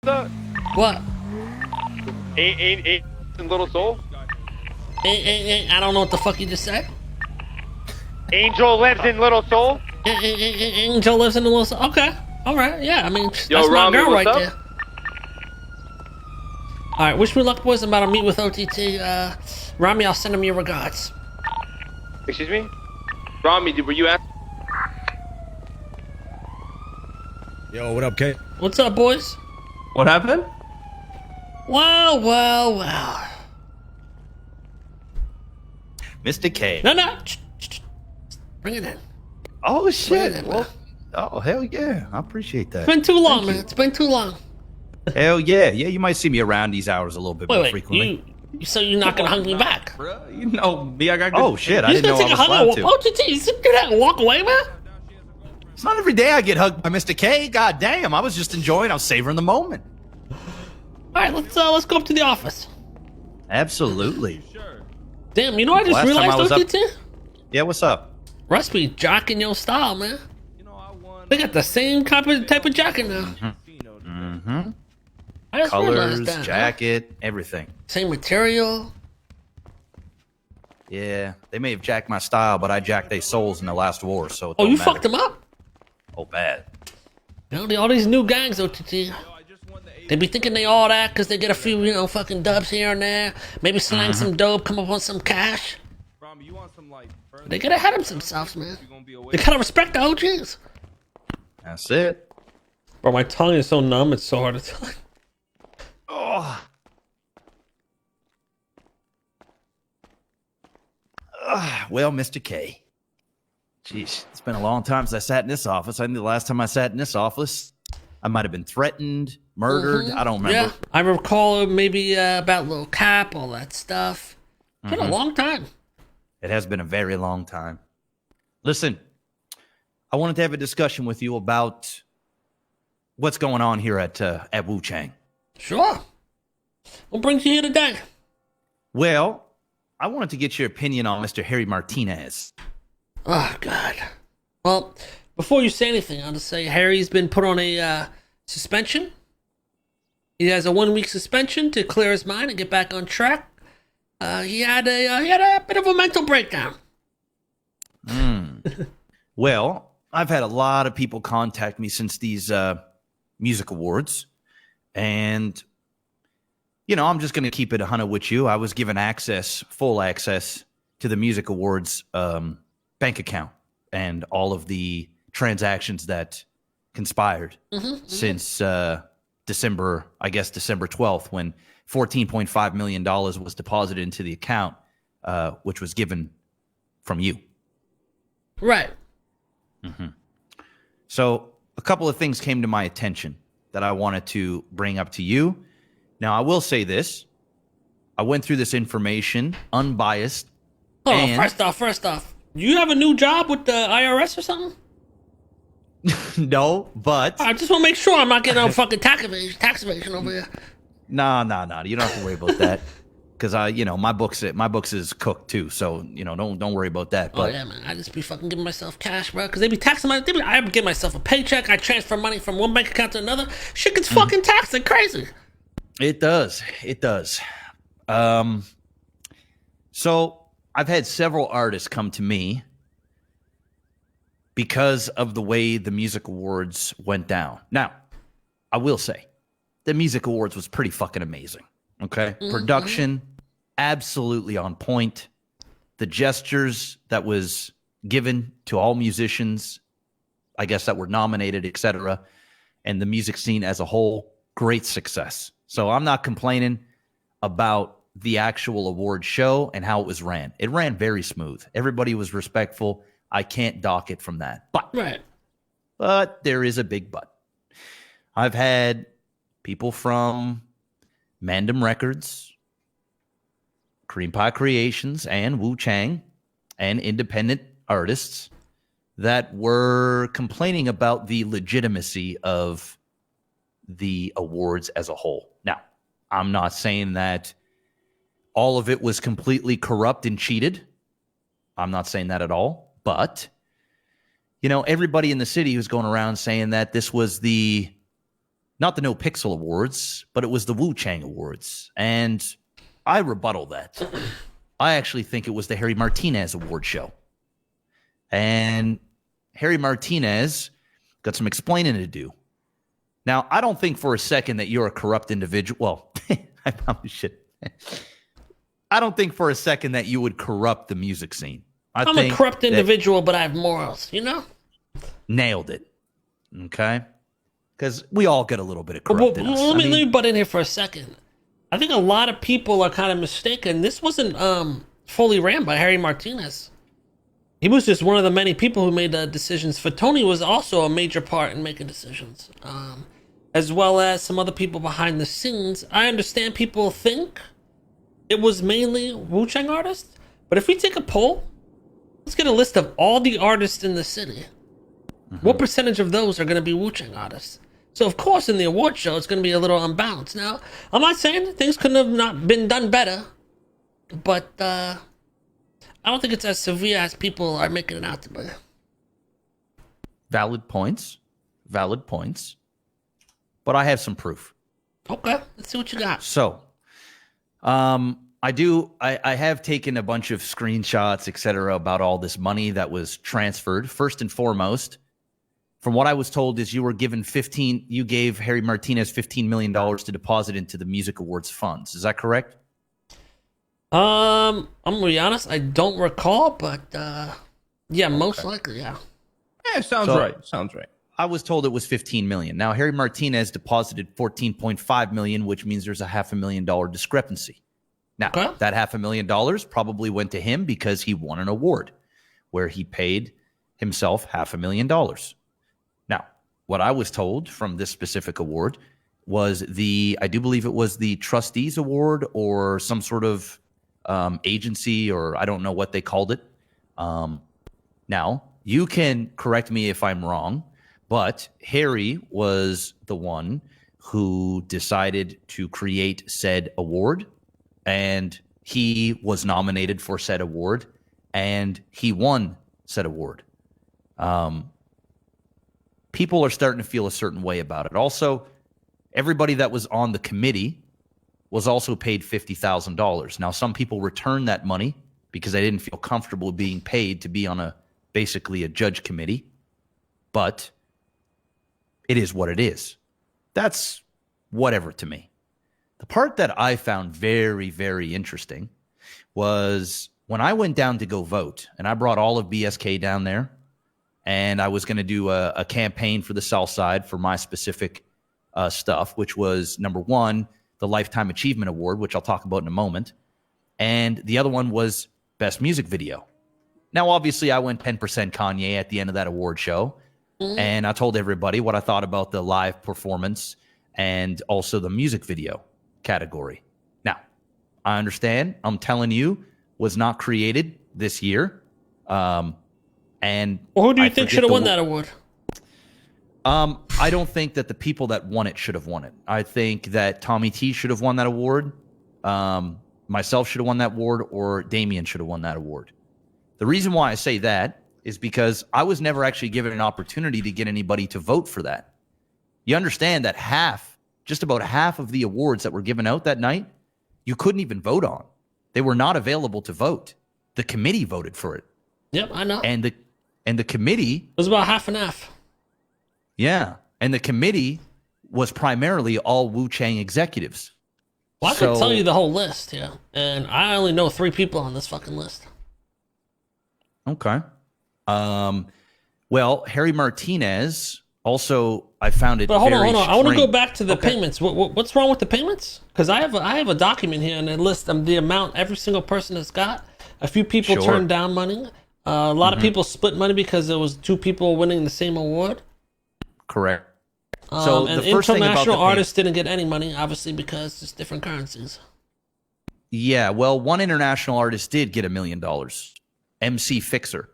that? What? Ain't Little Soul? I don't know what the fuck you just said. Angel lives in Little Soul? Angel lives in the little... Okay. All right. Yeah, I mean, Yo, that's Rami, my girl what's right up? there. All right, wish me luck, boys. I'm about to meet with OTT. Rami, I'll send him your regards. Excuse me? Rami, were you at? Yo, what up, Kate? What's up, boys? What happened? Well. Mr. K. No. Bring it in. Oh, Bring it shit. in, Well, man. oh, hell yeah. I appreciate that. It's been too long, Thank man. you. It's been too long. Hell yeah. Yeah, you might see me around these hours a little bit more Wait. frequently. So you're not gonna hug me back? Bro, you know me. I got Oh, good. Shit, I You didn't just know gonna I was take a allowed hug? to. OTT, you sit do that and walk away, man? It's not every day I get hugged by Mr. K. God damn. I was just enjoying. I was savoring the moment. All right, let's go up to the office. Absolutely. Damn, you know what I just Last time I realized, was OTT? Yeah, what's up? Russ be jocking your style, man. They got the same type of jacket now. Mm-hmm. I just realized Colors, that, huh? jacket, everything. Same material. Yeah, they may have jacked my style, but I jacked their souls in the last war, so it Oh, don't you matter. fucked them up? Oh, bad. You know, all these new gangs, OTT. They be thinking they all that because they get a few, fucking dubs here and there. Maybe slang some dope, come up on some cash. They get ahead of themselves, man. They gotta respect the OGs. That's it. Bro, my tongue is so numb, it's so hard to tell. Oh. Well, Mr. K. Jeez, it's been a long time since I sat in this office. I think the last time I sat in this office, I might have been threatened, murdered. I don't remember. Yeah, I recall maybe about Lil Cap, all that stuff. It's been a long time. It has been a very long time. Listen, I wanted to have a discussion with you about what's going on here at Wuchang. Sure. What brings you here today? Well, I wanted to get your opinion on Mr. Harry Martinez. Oh, God. Well, before you say anything, I'll just say Harry's been put on a suspension. He has a 1-week suspension to clear his mind and get back on track. He had a bit of a mental breakdown. Well, I've had a lot of people contact me since these music awards. And, I'm just going to keep it 100 with you. I was given full access to the music awards bank account and all of the transactions that conspired since December 12th, when $14.5 million was deposited into the account, which was given from you. Right. So a couple of things came to my attention that I wanted to bring up to you. Now, I will say this. I went through this information unbiased. Hold on, first off, you have a new job with the IRS or something? No, but I just want to make sure I'm not getting on fucking tax evasion over here. no. You don't have to worry about that. Because my books is cooked too, so don't worry about that. Oh But yeah, man, I just be fucking giving myself cash, bro. Because they be taxing I give myself a paycheck. I transfer money from one bank account to another. Shit gets fucking taxed like crazy. it does. So I've had several artists come to me because of the way the music awards went down. Now, I will say, the music awards was pretty fucking amazing. Okay. Production, absolutely on point. The gestures that was given to all musicians, I guess, that were nominated, etc., and the music scene as a whole, great success. So I'm not complaining about the actual award show and how it was ran. It ran very smooth. Everybody was respectful. I can't dock it from that. But there is a big but. I've had people from Mandem Records, Cream Pie Creations, and Wuchang, and independent artists that were complaining about the legitimacy of the awards as a whole. Now, I'm not saying that all of it was completely corrupt and cheated. I'm not saying that at all. But, everybody in the city was going around saying that this was the not the No Pixel Awards, but it was the Wuchang Awards. And I rebuttal that. I actually think it was the Harry Martinez award show. And Harry Martinez got some explaining to do. Now, I don't think for a second that you're a corrupt individual. Well, I probably should. I don't think for a second that you would corrupt the music scene. I'm a corrupt individual, but I have morals, you know? Nailed it. Okay? Because we all get a little bit of corrupt in us. Let me butt in here for a second. I think a lot of people are kind of mistaken. This wasn't fully ran by Harry Martinez. He was just one of the many people who made the decisions. Fatoni was also a major part in making decisions, as well as some other people behind the scenes. I understand people think it was mainly Wuchang artists, but if we take a poll, let's get a list of all the artists in the city. What percentage of those are going to be Wuchang artists? So, of course, in the award show, it's going to be a little unbalanced. Now, I'm not saying things couldn't have not been done better, but I don't think it's as severe as people are making it out to be. Valid points. Valid points. But I have some proof. Okay, let's see what you got. So, I have taken a bunch of screenshots, etc., about all this money that was transferred. First and foremost, from what I was told, is you gave Harry Martinez $15 million to deposit into the Music Awards funds. Is that correct? I'm gonna be honest, I don't recall, but yeah, most likely, yeah. Yeah, sounds right. Sounds right. I was told it was $15 million. Now, Harry Martinez deposited $14.5 million, which means there's a $500,000 discrepancy. Now, that $500,000 probably went to him because he won an award where he paid himself $500,000. Now, what I was told from this specific award was I do believe it was the Trustees Award or some sort of agency, or I don't know what they called it. Now, you can correct me if I'm wrong, but Harry was the one who decided to create said award, and he was nominated for said award, and he won said award. People are starting to feel a certain way about it. Also, everybody that was on the committee was also paid $50,000. Now, some people returned that money because they didn't feel comfortable being paid to be on basically a judge committee, but it is what it is. That's whatever to me. The part that I found very, very interesting was when I went down to go vote, and I brought all of BSK down there, and I was going to do a campaign for the South Side for my specific stuff, which was, number one, the Lifetime Achievement Award, which I'll talk about in a moment, and the other one was Best Music Video. Now, obviously, I went 10% Kanye at the end of that award show, and I told everybody what I thought about the live performance and also the music video category. Now, I understand, I'm telling you, was not created this year. And who do you think should have won that award? I don't think that the people that won it should have won it. I think that Tommy T should have won that award. Myself should have won that award, or Damien should have won that award. The reason why I say that is because I was never actually given an opportunity to get anybody to vote for that. You understand that just about half of the awards that were given out that night, you couldn't even vote on. They were not available to vote. The committee voted for it. Yep, I know. And the committee... It was about half and half. Yeah, and the committee was primarily all Wuchang executives. Well, I could tell you the whole list, yeah. And I only know 3 people on this fucking list. Okay. Well, Harry Martinez also, I found it. But hold on. I want to go strange. back to the payments. What's wrong with the payments? Because I have a document here and it lists the amount every single person has got. A few people turned down money. A lot of people split money because there was 2 people winning the same award. Correct. So and the first international artists didn't get any money, obviously, because it's different currencies. Yeah, well, one international artist did get $1 million. MC Fixer.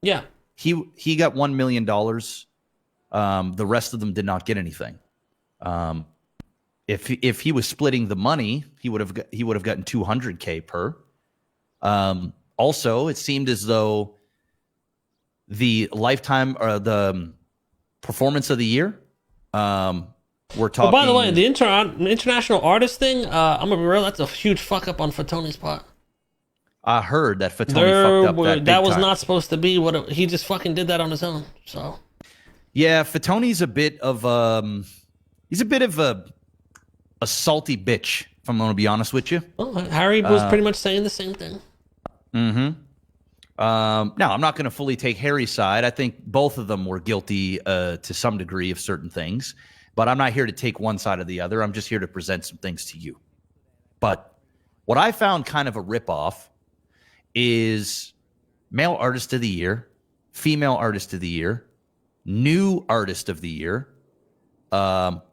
Yeah. He got $1 million. The rest of them did not get anything. If he was splitting the money, he would have gotten $200K per. Also, it seemed as though the lifetime or the performance of the year, We're Oh, talking. by the way, the international artist thing, I'm gonna be real. That's a huge fuck up on Fatoni's part. I heard that Fatoni fucked up that big That was time. not supposed to be he just fucking did that on his own. So Yeah, Fatoni's a bit of he's a bit of a salty bitch, if I'm going to be honest with you. well, Harry was pretty much saying the same thing. Now, I'm not going to fully take Harry's side. I think both of them were guilty to some degree of certain things, but I'm not here to take one side or the other. I'm just here to present some things to you. But what I found kind of a ripoff is male artist of the year, female artist of the year, new artist of the year,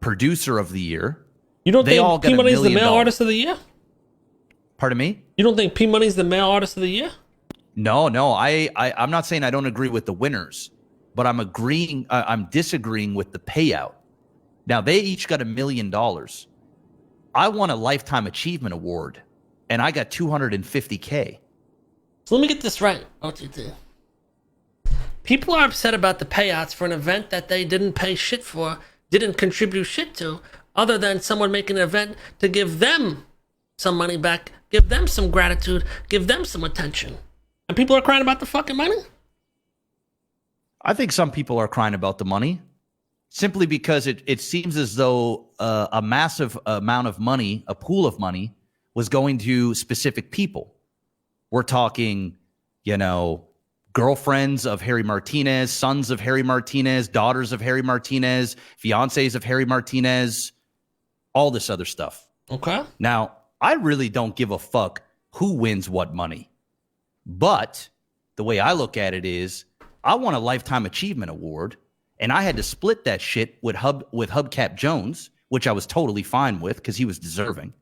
producer of the year. You don't They all think got P $1 Money's the million. male artist of the year? Pardon me? You don't think P Money's the male artist of the year? No. I'm not saying I don't agree with the winners, but I'm disagreeing with the payout. Now, they each got $1 million. I won a Lifetime Achievement Award, and I got $250K. So let me get this right, OTT. People are upset about the payouts for an event that they didn't pay shit for, didn't contribute shit to, other than someone making an event to give them some money back, give them some gratitude, give them some attention. And people are crying about the fucking money? I think some people are crying about the money simply because it seems as though a massive amount of money, a pool of money, was going to specific people. We're talking, girlfriends of Harry Martinez, sons of Harry Martinez, daughters of Harry Martinez, fiancés of Harry Martinez, all this other stuff. Okay. Now, I really don't give a fuck who wins what money. But the way I look at it is I won a Lifetime Achievement Award, and I had to split that shit with Hubcap Jones, which I was totally fine with because he was deserving.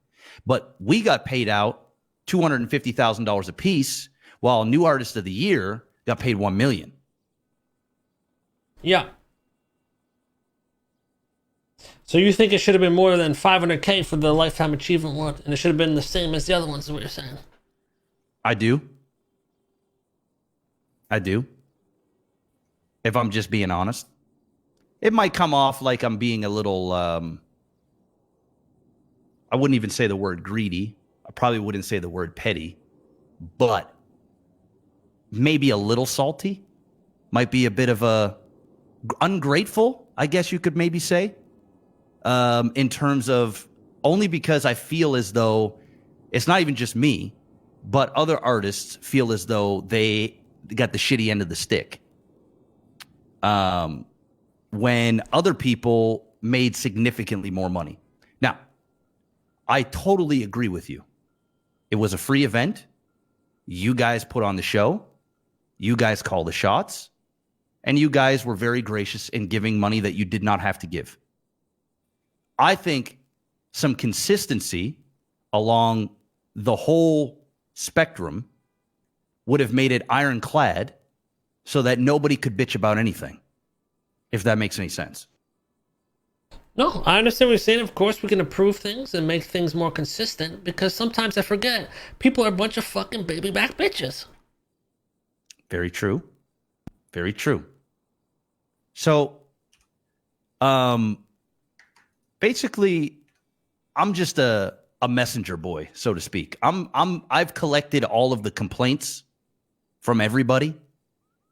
But we got paid out $250,000 a piece, while New Artist of the Year got paid $1 million. Yeah. So you think it should have been more than $500K for the Lifetime Achievement Award, and it should have been the same as the other ones, is what you're saying? I do. If I'm just being honest. It might come off like I'm being a little, I wouldn't even say the word greedy. I probably wouldn't say the word petty, but maybe a little salty. Might be a bit of a ungrateful, I guess you could maybe say, in terms of only because I feel as though it's not even just me, but other artists feel as though they got the shitty end of the stick. When other people made significantly more money. Now, I totally agree with you. It was a free event. You guys put on the show. You guys call the shots. And you guys were very gracious in giving money that you did not have to give. I think some consistency along the whole spectrum would have made it ironclad so that nobody could bitch about anything, if that makes any sense. No, I understand what you're saying. Of course, we can improve things and make things more consistent, because sometimes I forget people are a bunch of fucking baby back bitches. Very true. Very true. So, basically, I'm just a messenger boy, so to speak. I've collected all of the complaints from everybody,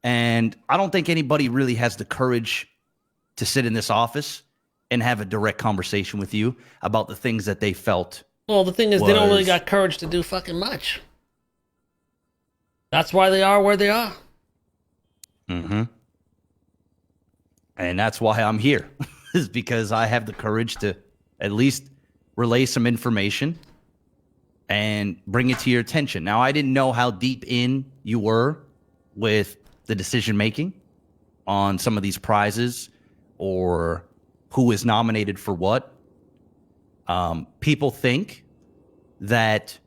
and I don't think anybody really has the courage to sit in this office and have a direct conversation with you about the things that they felt. Well, the thing is, they don't really got courage to do fucking much. That's why they are where they are. Mm-hmm. And that's why I'm here, is because I have the courage to at least relay some information and bring it to your attention. Now, I didn't know how deep in you were with the decision making on some of these prizes or who is nominated for what. People think that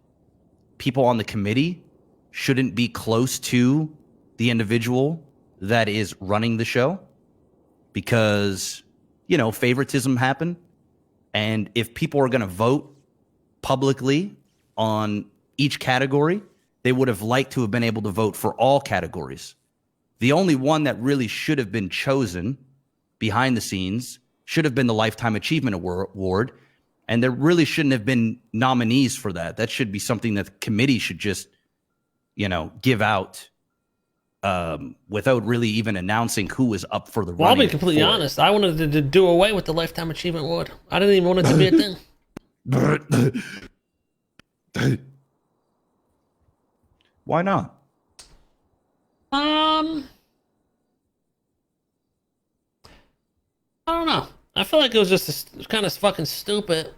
people on the committee shouldn't be close to the individual that is running the show because, favoritism happened. And if people are going to vote publicly on each category, they would have liked to have been able to vote for all categories. The only one that really should have been chosen behind the scenes should have been the Lifetime Achievement Award. And there really shouldn't have been nominees for that. That should be something that the committee should just, give out without really even announcing who was up for the running. Well, I'll be completely honest. I wanted to do away with the Lifetime Achievement Award. I didn't even want it to be a thing. Why not? I don't know. I feel like it was just kind of fucking stupid.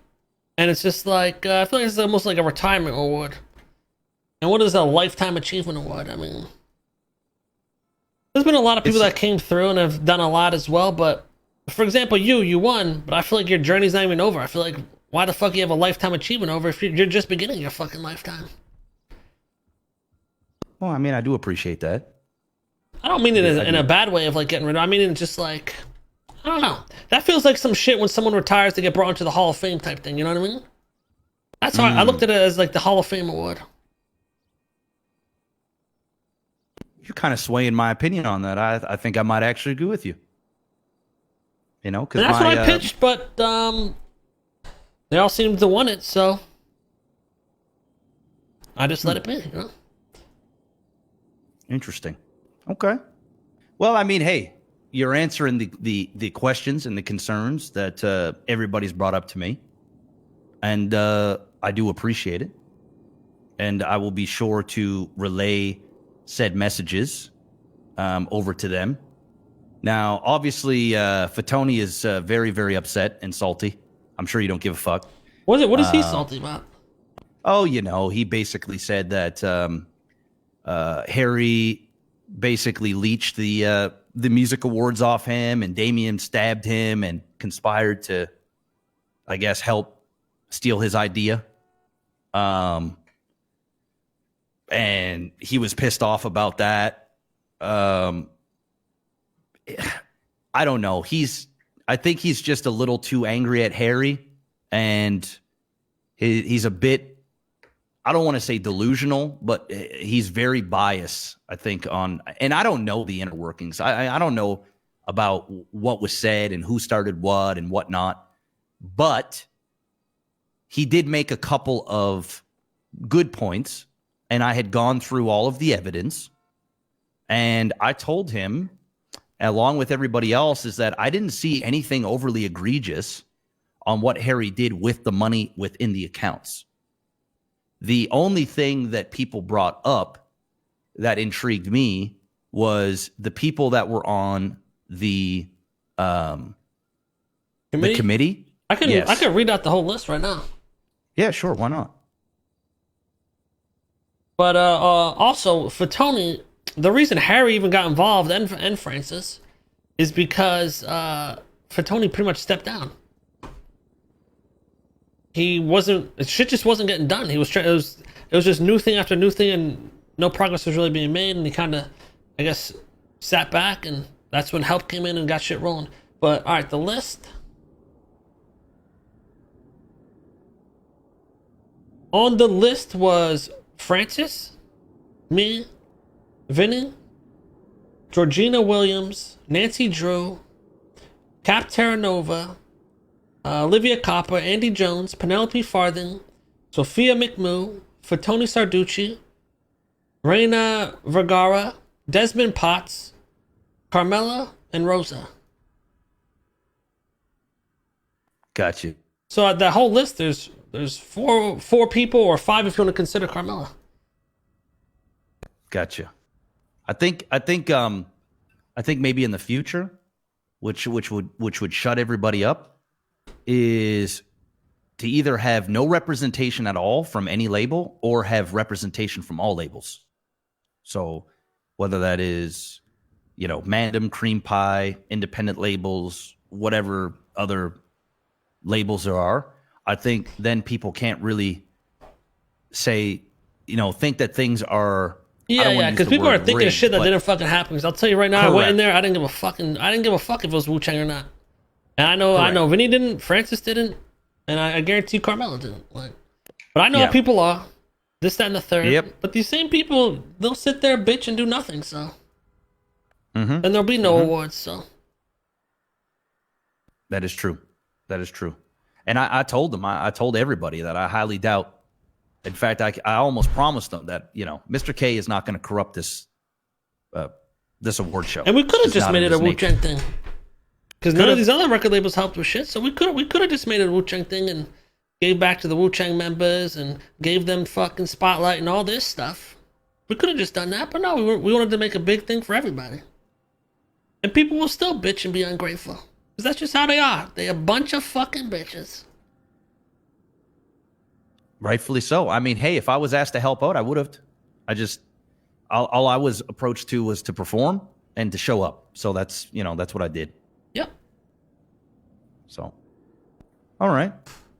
And it's just like, I feel like it's almost like a retirement award. And what is a Lifetime Achievement Award? I mean, there's been a lot of people that came through and have done a lot as well. But, for example, you won, but I feel like your journey's not even over. I feel like, why the fuck you have a Lifetime Achievement over if you're just beginning your fucking lifetime? Well, I mean, I do appreciate that. I don't mean it in a bad way of like getting rid of. I mean it just like, I don't know. That feels like some shit when someone retires to get brought into the Hall of Fame type thing. You know what I mean? That's how I looked at it, as like the Hall of Fame award. You're kind of swaying my opinion on that. I think I might actually agree with you. Because that's what I pitched, but they all seemed to want it, so I just let it be. Interesting. Okay. Well, I mean, hey, you're answering the questions and the concerns that everybody's brought up to me. And I do appreciate it. And I will be sure to relay said messages over to them. Now, obviously, Fatoni is very, very upset and salty. I'm sure you don't give a fuck. What is he salty about? Oh, he basically said that Harry basically leached the music awards off him, and Damien stabbed him and conspired to, I guess, help steal his idea. And he was pissed off about that. I don't know. I think he's just a little too angry at Harry, and he's a bit, I don't want to say delusional, but he's very biased, I think, and I don't know the inner workings. I don't know about what was said and who started what and whatnot, but he did make a couple of good points, and I had gone through all of the evidence, and I told him, along with everybody else, is that I didn't see anything overly egregious on what Harry did with the money within the accounts. The only thing that people brought up that intrigued me was the people that were on the committee. I could read out the whole list right now. Yeah, sure. Why not? But also, for Tony, the reason Harry even got involved, and Francis, is because Fatoni pretty much stepped down. Shit just wasn't getting done. It was just new thing after new thing, and no progress was really being made, and he kind of, I guess, sat back, and that's when help came in and got shit rolling. But, alright, the list. On the list was Francis, me, Vinny, Georgina Williams, Nancy Drew, Cap Terranova, Olivia Copper, Andy Jones, Penelope Farthing, Sophia McMoo, Fatoni Sarducci, Reina Vergara, Desmond Potts, Carmela, and Rosa. Got you. So that whole list, there's four people, or five if you want to consider Carmela. Gotcha. I think maybe in the future, which would shut everybody up, is to either have no representation at all from any label or have representation from all labels. So whether that is, Mandem, Cream Pie, independent labels, whatever other labels there are, I think then people can't really say, think that things are. Yeah, because people are thinking of shit that didn't fucking happen. Because I'll tell you right now, correct. I went in there, I didn't give a fuck if it was Wuchang or not. And I know Vinny didn't, Francis didn't, and I guarantee Carmela didn't. But I know what people are. This, that, and the third. Yep. But these same people, they'll sit there, bitch, and do nothing. So, and there'll be no awards. So, That is true. That is true. And I told them, I told everybody that I highly doubt. In fact, I almost promised them that, Mr. K is not going to corrupt this this award show. And we could have It's just not made in it a his nature. Wuchang thing. Because none of these other record labels helped with shit, so we could have just made it a Wuchang thing and gave back to the Wuchang members and gave them fucking spotlight and all this stuff. We could have just done that, but no, we wanted to make a big thing for everybody. And people will still bitch and be ungrateful. Because that's just how they are. They're a bunch of fucking bitches. Rightfully so. I mean, hey, if I was asked to help out, I would have. All I was approached to was to perform and to show up. So that's what I did. Yep. So, all right.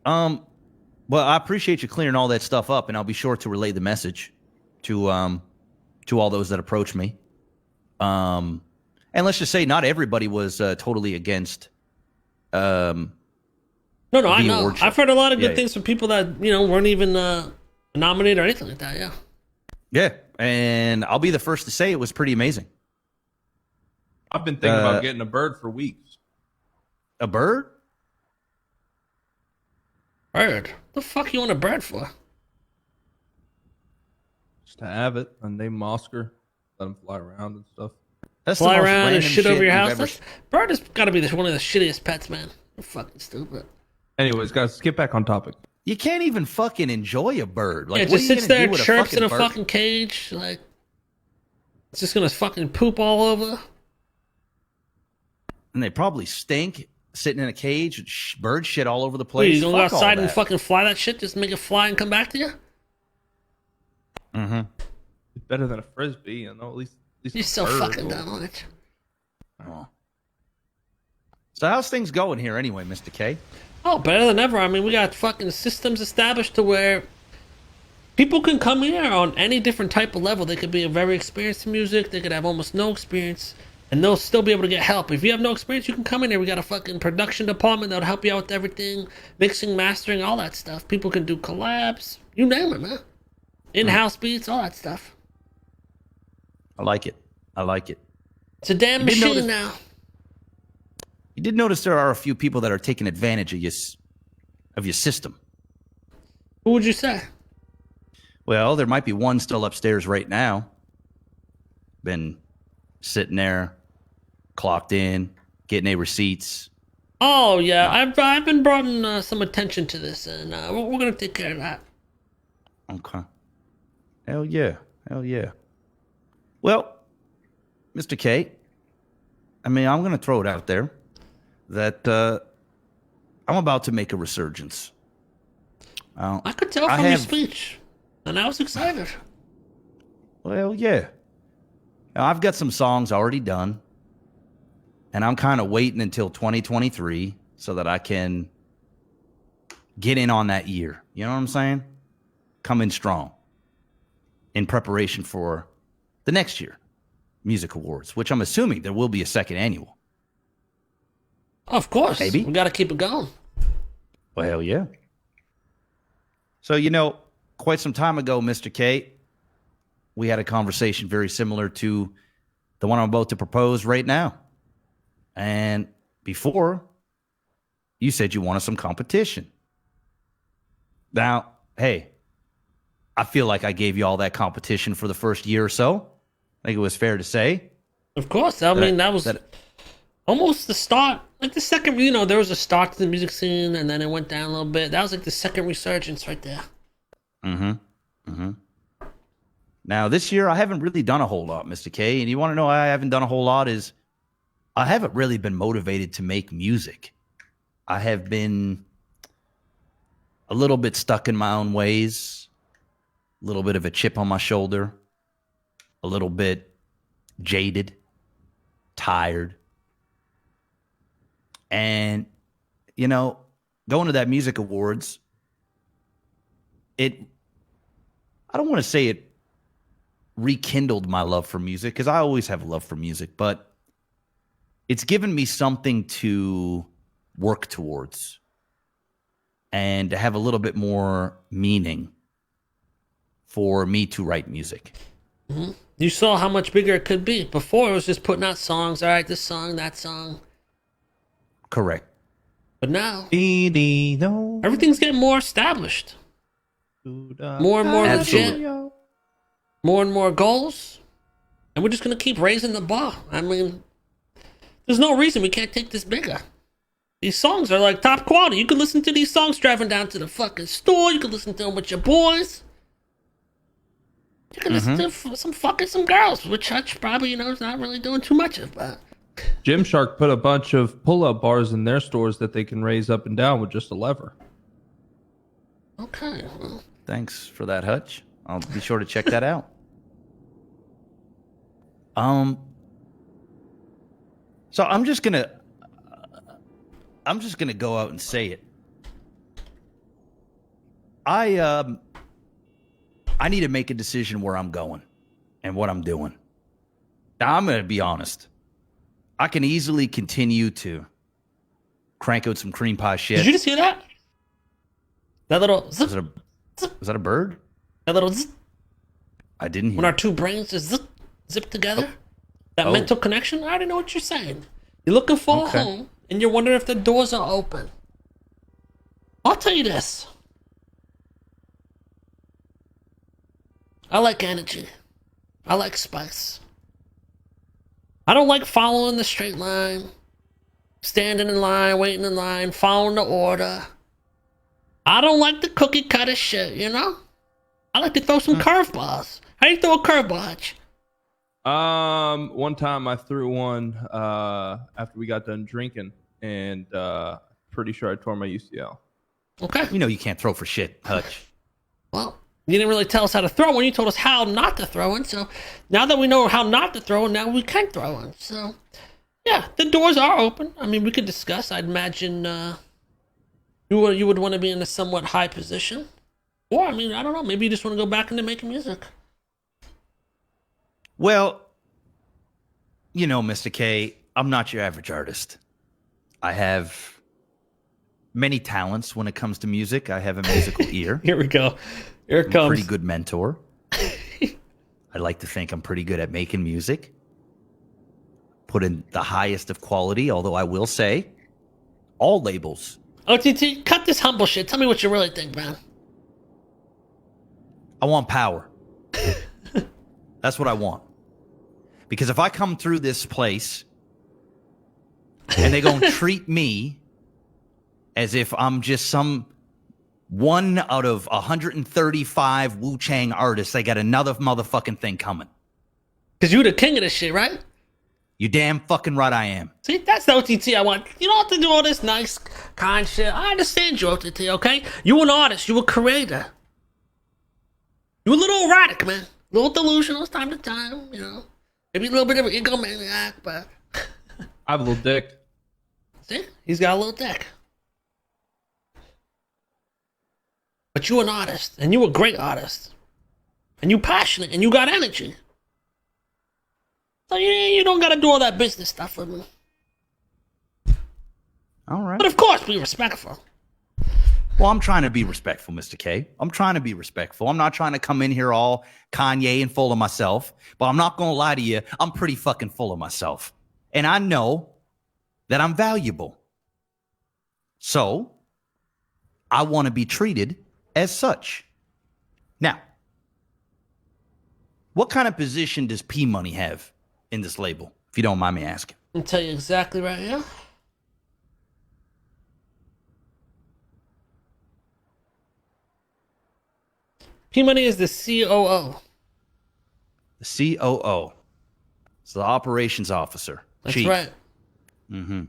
Well, I appreciate you clearing all that stuff up, and I'll be sure to relay the message to all those that approach me. And let's just say not everybody was totally against. No, I know. I've heard a lot of good things from people that weren't even nominated or anything like that. Yeah. Yeah, and I'll be the first to say it was pretty amazing. I've been thinking about getting a bird for weeks. A bird? Bird? The fuck you want a bird for? Just to have it and name Oscar, let him fly around and stuff. That's Fly the most around and random shit over your you've house? ever- Bird has got to be one of the shittiest pets, man. You're fucking stupid. Anyways, guys, let's get back on topic. You can't even fucking enjoy a bird. Like, It what just are you sits gonna there do and with chirps in a bird? fucking cage. Like, it's just gonna fucking poop all over. And they probably stink sitting in a cage with bird shit all over the Wait, place. you gonna go Fuck all outside and that. fucking fly that shit? Just make it fly and come back to you? Mm-hmm. It's better than a frisbee, at least You're a so bird fucking will- dumb, aren't you? Oh. So how's things going here anyway, Mr. K? Oh, better than ever. I mean, we got fucking systems established to where people can come here on any different type of level. They could be a very experienced in music. They could have almost no experience, and they'll still be able to get help. If you have no experience, you can come in here. We got a fucking production department that'll help you out with everything, mixing, mastering, all that stuff. People can do collabs. You name it, man. In-house beats, all that stuff. I like it. I like it. It's a damn You did machine notice- now. You did notice there are a few people that are taking advantage of your system. Who would you say? Well, there might be one still upstairs right now. Been sitting there, clocked in, getting their receipts. Oh yeah, I've been brought in some attention to this, and we're gonna take care of that. Okay. Hell yeah. Hell yeah. Well, Mr. K, I mean, I'm going to throw it out there that I'm about to make a resurgence. I could tell from your speech, and I was excited. Well, yeah. Now, I've got some songs already done, and I'm kind of waiting until 2023 so that I can get in on that year. You know what I'm saying? Come in strong in preparation for the next year music awards, which I'm assuming there will be a second annual. Of course, Maybe. we got to keep it going. Well, hell yeah. So, quite some time ago, Mr. K, we had a conversation very similar to the one I'm about to propose right now. And before, you said you wanted some competition. Now, hey, I feel like I gave you all that competition for the first year or so. I think it was fair to say. Of course, I mean that was almost the start. Like the second, there was a start to the music scene, and then it went down a little bit. That was like the second resurgence right there. Now, this year, I haven't really done a whole lot, Mr. K. And you want to know why I haven't done a whole lot is I haven't really been motivated to make music. I have been a little bit stuck in my own ways, a little bit of a chip on my shoulder, a little bit jaded, tired. And, going to that music awards, I don't want to say it rekindled my love for music, because I always have a love for music, but it's given me something to work towards and to have a little bit more meaning for me to write music. Mm-hmm. You saw how much bigger it could be. Before, it was just putting out songs. All right, this song, that song. Correct. But now, No. everything's getting more established. More and more Absolutely. legit. More and more goals. And we're just going to keep raising the bar. I mean, there's no reason we can't take this bigger. These songs are like top quality. You can listen to these songs driving down to the fucking store. You can listen to them with your boys. You can listen to some girls, which Hutch probably, is not really doing too much of. But Gymshark put a bunch of pull-up bars in their stores that they can raise up and down with just a lever. okay, well, Thanks for that, Hutch. I'll be sure to check that out. So I'm just gonna go out and say it. I need to make a decision where I'm going and what I'm doing. Now I'm gonna be honest. I can easily continue to crank out some cream pie shit. did you just hear that? That little zip, Was that a bird? that little zip, I didn't hear. when our two brains just zip together. That Oh. mental connection. I already know what you're saying. You're looking for Okay. a home, and you're wondering if the doors are open. I'll tell you this. I like energy. I like spice. I don't like following the straight line, standing in line, waiting in line, following the order. I don't like the cookie cutter shit, I like to throw some curveballs. How do you throw a curveball, Hutch? One time I threw one after we got done drinking, and pretty sure I tore my UCL. Okay. You know you can't throw for shit, Hutch. Well, you didn't really tell us how to throw one. You told us how not to throw one. So now that we know how not to throw one, now we can throw one. So, yeah, the doors are open. I mean, we could discuss. I'd imagine you would want to be in a somewhat high position. Or, I mean, I don't know. Maybe you just want to go back into making music. Well, Mr. K, I'm not your average artist. I have many talents when it comes to music. I have a musical ear. Here we go. Here it I'm a comes. pretty good mentor. I like to think I'm pretty good at making music. Put in the highest of quality, although I will say, all labels. OTT, cut this humble shit. Tell me what you really think, man. I want power. That's what I want. Because if I come through this place and they gonna treat me as if I'm just some one out of 135 Wuchang artists, they got another motherfucking thing coming. Because you're the king of this shit, right? You damn fucking right I am. See, that's the OTT I want. You don't have to do all this nice, kind shit. I understand you, OTT, okay? You an artist. You a creator. You a little erratic, man. A little delusional time to time, Maybe a little bit of an egomaniac, but... I have a little dick. See? He's got a little dick. But you an artist, and you a great artist. And you passionate, and you got energy. So you don't gotta do all that business stuff with me. All right. But of course, be respectful. Well, I'm trying to be respectful, Mr. K. I'm trying to be respectful. I'm not trying to come in here all Kanye and full of myself. But I'm not going to lie to you. I'm pretty fucking full of myself. And I know that I'm valuable. So I want to be treated as such. Now, what kind of position does P Money have in this label, if you don't mind me asking? I'll tell you exactly right here. P-Money is the COO. The COO. So the operations officer. That's Chief. right. Mm-hmm.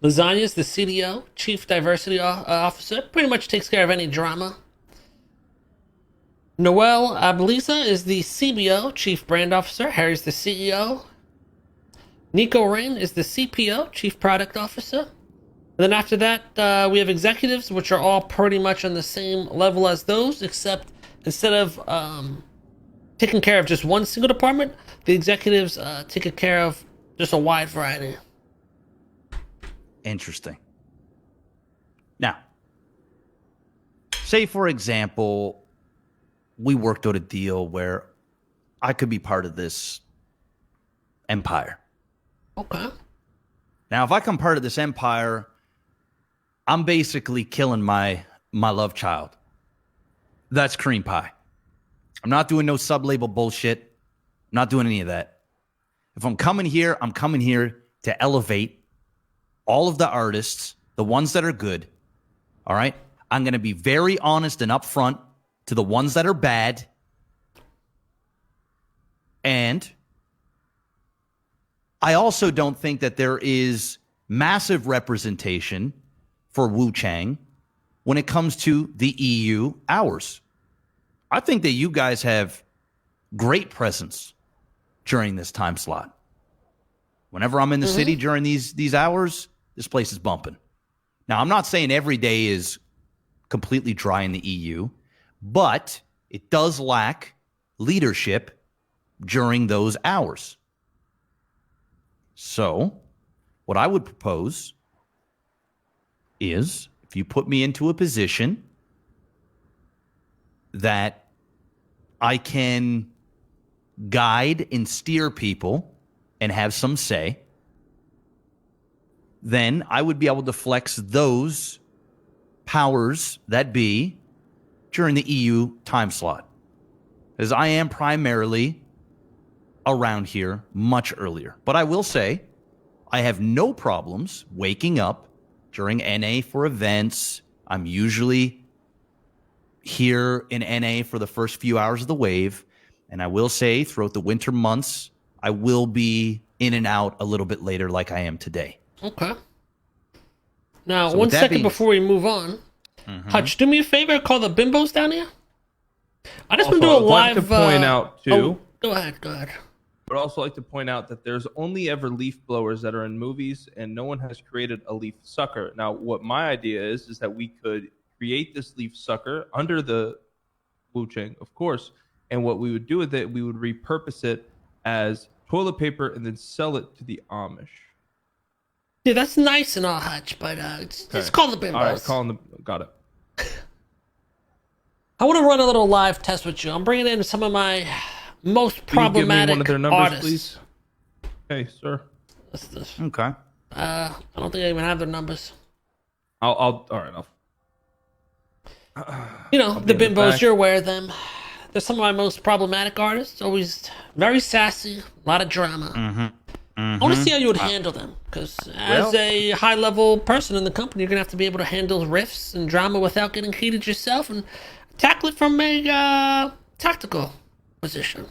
Lasagna's the CDO, Chief Diversity Officer. Pretty much takes care of any drama. Noel Abliza is the CBO, Chief Brand Officer. Harry's the CEO. Nico Rain is the CPO, Chief Product Officer. And then after that, we have executives, which are all pretty much on the same level as those, except instead of taking care of just one single department, the executives take care of just a wide variety. Interesting. Now, say for example, we worked out a deal where I could be part of this empire. Okay. Now, if I come part of this empire, I'm basically killing my love child. That's cream pie. I'm not doing no sub-label bullshit. I'm not doing any of that. If I'm coming here, I'm coming here to elevate all of the artists, the ones that are good. All right? I'm going to be very honest and upfront to the ones that are bad. And I also don't think that there is massive representation for Wuchang when it comes to the EU hours. I think that you guys have great presence during this time slot. Whenever I'm in the city during these hours, this place is bumping. Now, I'm not saying every day is completely dry in the EU, but it does lack leadership during those hours. So, what I would propose is if you put me into a position that I can guide and steer people and have some say, then I would be able to flex those powers that be during the EU time slot. As I am primarily around here much earlier. But I will say, I have no problems waking up during NA for events. I'm usually here in NA for the first few hours of the wave. And I will say, throughout the winter months, I will be in and out a little bit later like I am today. Okay. Now, So one with that second being- before we move on, Hutch, do me a favor, call the bimbos down here. I just Also, want to do a I'd like live. to point out, too. Oh, go ahead. But also like to point out that there's only ever leaf blowers that are in movies, and no one has created a leaf sucker. Now, what my idea is that we could create this leaf sucker under the Wuchang, of course, and what we would do with it, we would repurpose it as toilet paper and then sell it to the Amish. Yeah, that's nice and all, Hutch, but just call the bimbos. All right, calling the got it. I want to run a little live test with you. I'm bringing in some of my most Can you give me problematic one of their numbers, artists. please? Hey, sir. What's this? Okay. I don't think I even have their numbers. All right. You know, the be in the bimbos, back. you're aware of them. They're some of my most problematic artists. Always very sassy, a lot of drama. I want to see how you would handle them, because as a high-level person in the company, you're going to have to be able to handle riffs and drama without getting heated yourself and tackle it from a tactical position.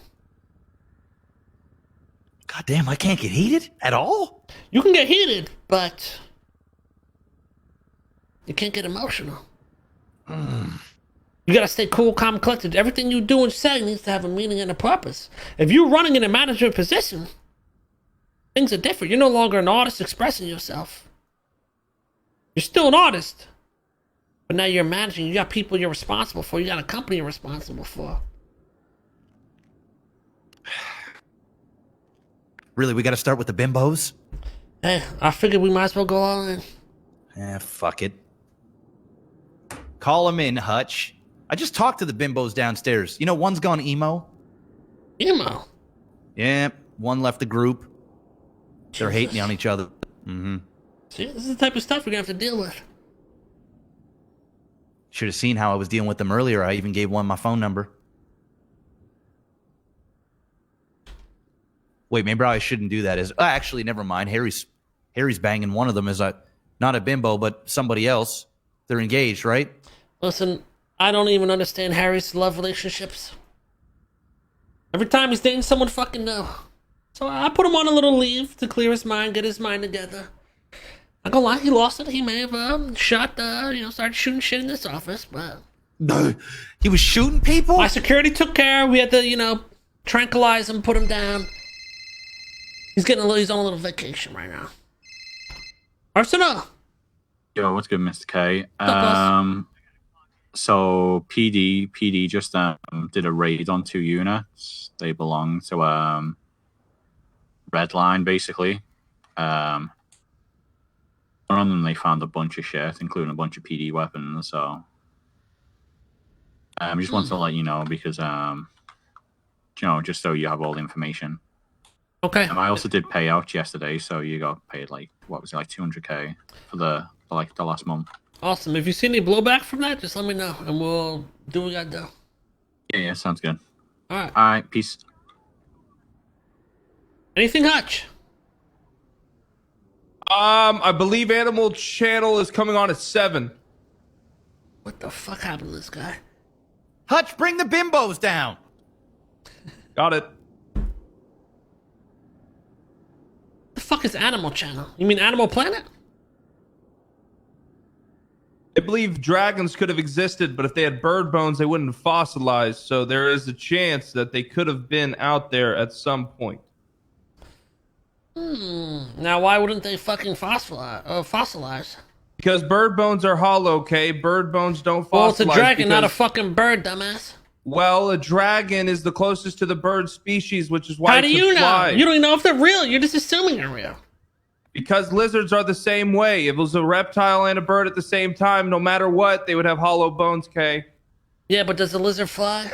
God damn, I can't get heated at all? You can get heated, but you can't get emotional. You gotta stay cool, calm, collected. Everything you do and say needs to have a meaning and a purpose. If you're running in a management position, things are different. You're no longer an artist expressing yourself. You're still an artist, but now you're managing. You got people you're responsible for. You got a company you're responsible for. Really, we got to start with the bimbos? Hey, I figured we might as well go all in. Fuck it. Call them in, Hutch. I just talked to the bimbos downstairs. You know, one's gone emo. Emo. Yeah, one left the group. They're Jesus. hating on each other. See, this is the type of stuff we're gonna have to deal with. Should have seen how I was dealing with them earlier. I even gave one my phone number. Wait, maybe I shouldn't do that. Actually, never mind. Harry's banging one of them as not a bimbo, but somebody else. They're engaged, right? Listen, I don't even understand Harry's love relationships. Every time he's dating someone, fucking no. So I put him on a little leave to clear his mind, get his mind together. Not gonna lie, he lost it. He may have started shooting shit in this office, but He was shooting people? my security took care. We had to, tranquilize him, put him down. He's he's on a little vacation right now. Arsenal. Yo, what's good, Mr. K? boss? So PD just did a raid on 2 units. They belong to Red Line, basically. One of them, they found a bunch of shit, including a bunch of PD weapons. So I just wanted to let you know because just so you have all the information. Okay. I also did payouts yesterday, so you got paid like 200K for the last month. Awesome. If you see any blowback from that, just let me know, and we'll do what we gotta do. Yeah, sounds good. All right. All right, peace. Anything, Hutch? I believe Animal Channel is coming on at 7. What the fuck happened to this guy? Hutch, bring the bimbos down. Got it. The fuck is Animal Channel? You mean Animal Planet? I believe dragons could have existed, but if they had bird bones, they wouldn't have fossilized. So there is a chance that they could have been out there at some point. Now, why wouldn't they fucking fossilize? Because bird bones are hollow, okay? Bird bones don't fossilize. Well, it's a dragon, not a because- fucking bird, dumbass. Well, a dragon is the closest to the bird species, which is why How it do can you know? fly. You don't even know if they're real. You're just assuming they're real. Because lizards are the same way. If it was a reptile and a bird at the same time, no matter what, they would have hollow bones, Kay. Yeah, but does the lizard fly?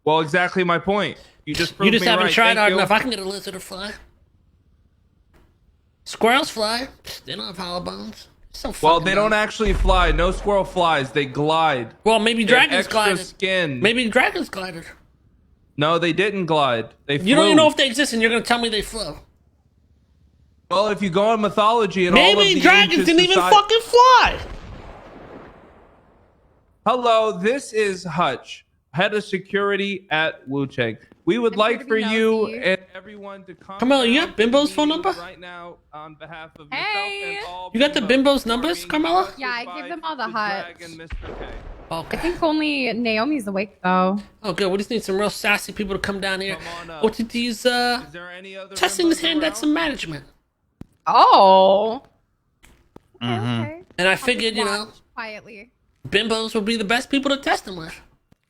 Well, exactly my point. You just proved You just me haven't right. tried Thank hard you. enough. I can get a lizard to fly. Squirrels fly. They don't have hollow bones. So Well, fucking they don't dumb. actually fly. No squirrel flies. They glide. Well, maybe They have dragons extra glided. skin. Maybe dragons glided. No, they didn't glide. They flew. You don't even know if they exist, and you're gonna tell me they flew. Well, if you go on mythology and all of Maybe the dragons ancient didn't even society- fucking fly. Hello, this is Hutch, head of security at Wuchang. We would I'm like here to for be you nosy. and everyone to come. Carmelo, you got down Bimbo's to phone the number? meeting right now on behalf of Hey. yourself and all You got the Bimbos Bimbo's numbers, being Carmelo? Yeah, I by give them all the the Hutch. dragon, Mr. K. I Okay. think only Naomi's awake though. Oh, good. We just need some real sassy people to come down here. Come on up. OTT's Is there any other testing his Bimbos hand at around? some management, Oh. Okay, Mm-hmm. okay. and I I'll figured, just you know, watch quietly. Bimbos would be the best people to test them with.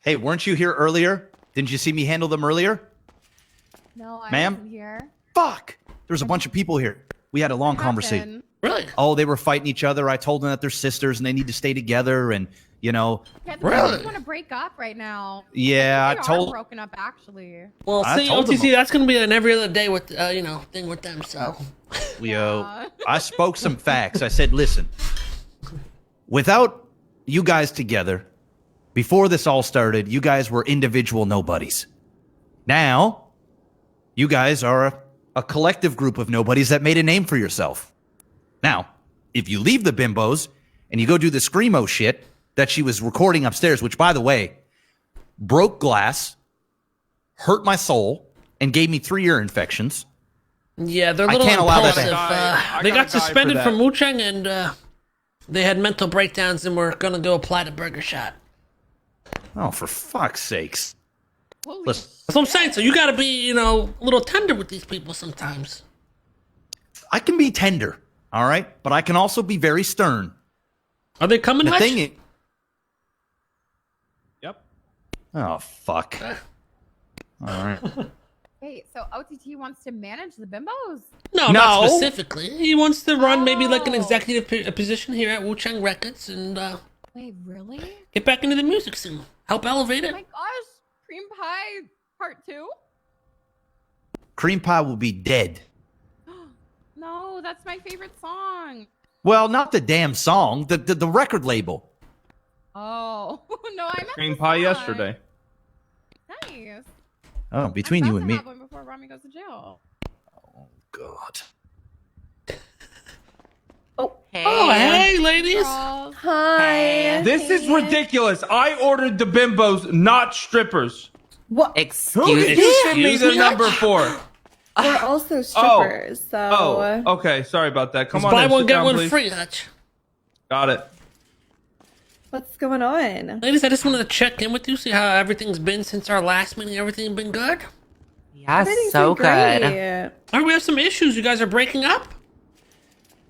Hey, weren't you here earlier? Didn't you see me handle them earlier? No, I Ma'am? wasn't here. Fuck. There's a bunch of people here. We had a long conversation. Happened. Really? Oh, they were fighting each other. I told them that they're sisters and they need to stay together. And, you know, Yeah, they Really? want to break up right now. yeah, I They are told. broken up actually. Well, I see, told them- OTT, that's gonna be an every other day with, you know, thing with them. So, Yeah. I spoke some facts. I said, listen, without you guys together, before this all started, you guys were individual nobodies. Now, you guys are a collective group of nobodies that made a name for yourself. Now, if you leave the bimbos and you go do the screamo shit that she was recording upstairs, which, by the way, broke glass, hurt my soul, and gave me 3 ear infections. yeah, they're a I little can't allow that impulsive. to- I They got got a guy for suspended that. from Wuchang, and they had mental breakdowns, and were gonna go apply to Burger Shot. Oh, for fuck's sakes. Holy Listen, That's what I'm saying. So you gotta be, you know, a little tender with these people sometimes. I can be tender, all right? But I can also be very stern. Are they coming? The Hutch? thing is, Yep. oh, fuck. All right. Wait, so OTT wants to manage the bimbos? No, No. not specifically. He wants to run maybe like an Oh. executive position here at Wuchang Records and Wait, really? get back into the music scene. Help elevate Oh it. my gosh, Cream Pie Part 2? Cream pie will be dead. No, that's my favorite song. Well, not the damn song, the record label. Oh, no, I meant Cream the pie song. yesterday. Nice. Oh, between I'm you about and to me. have one before Rami goes to jail. God. Oh, hey, ladies. Girls. Hi. This is ridiculous. I ordered the bimbos, not strippers. What? Who Excuse did you send me Excuse the me? number for? We're also strippers, so. Oh, okay. Sorry about that. Come Just on buy in. one, Sit get down, one please. free, Hutch. Got it. What's going on? Ladies, I just wanted to check in with you, see how everything's been since our last meeting. Everything been good? Yes, Everything's so been good. great. All right, we have some issues. You guys are breaking up?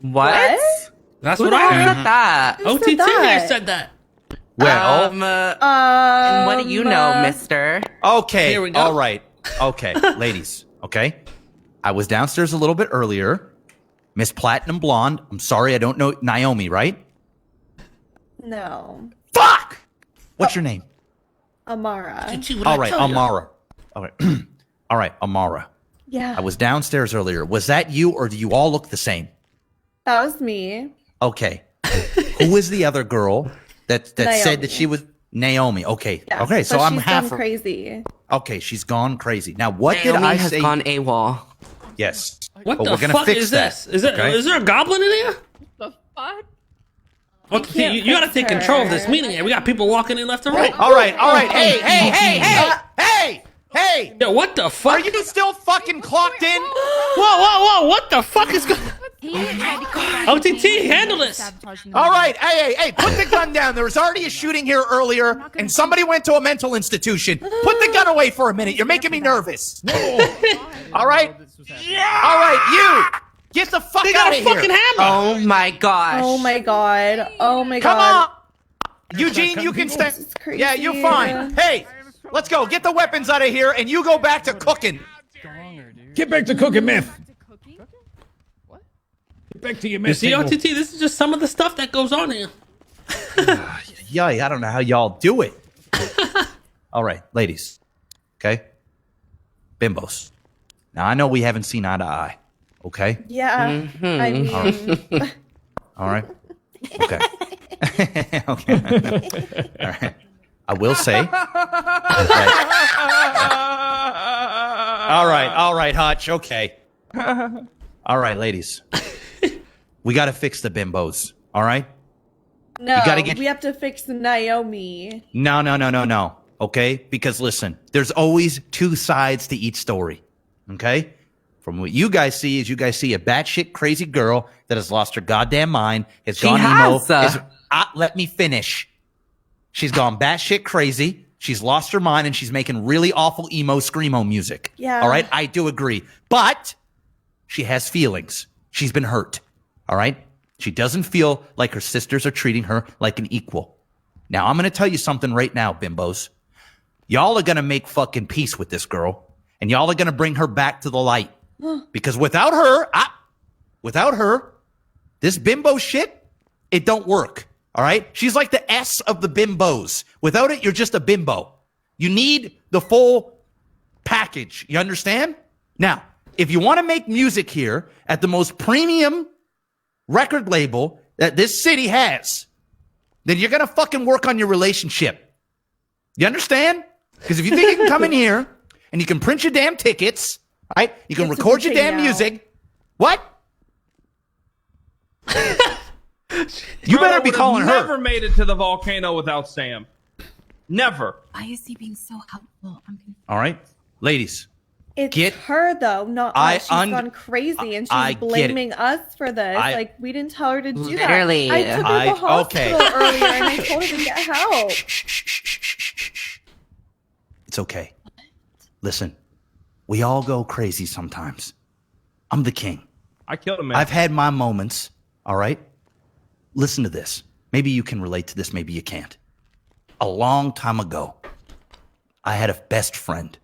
What? That's Who what the I hell heard. said that? Who said OTT here that? said that. Well, What do you know, mister? okay. Here we go. All right. Okay, ladies. Okay. I was downstairs a little bit earlier. Miss Platinum Blonde. I'm sorry, I don't know Naomi, right? No. Fuck! What's your name? Amara. OTT, what All I right, tell you? Amara. All right. All right, Amara. Yeah. I was downstairs earlier. Was that you or do you all look the same? That was me. Okay. Who was the other girl that said Naomi. that she was Naomi? Okay, Yeah, okay. So I'm she's half gone crazy. Okay, she's gone crazy. Now, what Naomi did I has say? gone AWOL. Yes. What But the we're gonna fuck fix is that, this? Is there a goblin in here? The fuck? What the can't you gotta fix take control of her. this meeting here. We got people walking in left and right. All right. Hey! Yo, what the fuck? Are you still fucking clocked in? Whoa! What the fuck is going? OTT, handle this. All right. Hey! Put the gun down. There was already a shooting here earlier, and somebody went to a mental institution. Put the gun away for a minute. You're making me nervous. All right. All right, you. Get the fuck They out got of a fucking here. hammer. Oh my gosh. Oh my god. Oh my Come god. on. Eugene, you can stay. This is crazy. Yeah, you're fine. Hey, let's go. Get the weapons out of here, and you go back to cooking. Get back to cooking, myth. Get back to your You myth. see, table. OTT, this is just some of the stuff that goes on here. Yeah, I don't know how y'all do it. All right, ladies. Okay? Bimbos. Now, I know we haven't seen eye to eye. Okay? Yeah. I mean, All right? Okay. Okay. All right. I will say. All right, Hutch. Okay. All right, ladies. We got to fix the bimbos. All right? no, gotta get- we have to fix No. No. Okay? Because listen, there's always two sides to each story. Okay? From what you guys see is you guys see a batshit crazy girl that has lost her goddamn mind, has She gone has, emo. Let me finish. She's gone batshit crazy. She's lost her mind and she's making really awful emo screamo music. Yeah. All right? I do agree. But she has feelings. She's been hurt. All right? She doesn't feel like her sisters are treating her like an equal. Now, I'm going to tell you something right now, bimbos. Y'all are going to make fucking peace with this girl, and y'all are going to bring her back to the light. Because without her, this bimbo shit, it don't work. All right? She's like the S of the bimbos. Without it, you're just a bimbo. You need the full package. You understand? Now, if you want to make music here at the most premium record label that this city has, then you're going to fucking work on your relationship. You understand? Because if you think you can come in here and you can print your damn tickets, right? You can It's record your Wuchang damn now. music. What? You better be calling her. Never made it to the volcano without Sam. Never. Why is he being so helpful? I'm confused. All right, ladies. It's Get- her though, not I us. She's un- gone crazy and I she's get it. blaming us for this. I- Like we didn't tell her to do Literally. that. I took her to the okay. hospital earlier and I told her to get help. It's okay. Listen, we all go crazy sometimes. I'm the king. I killed a man. I've had my moments. All right. Listen to this. Maybe you can relate to this. Maybe you can't. A long time ago, I had a best friend.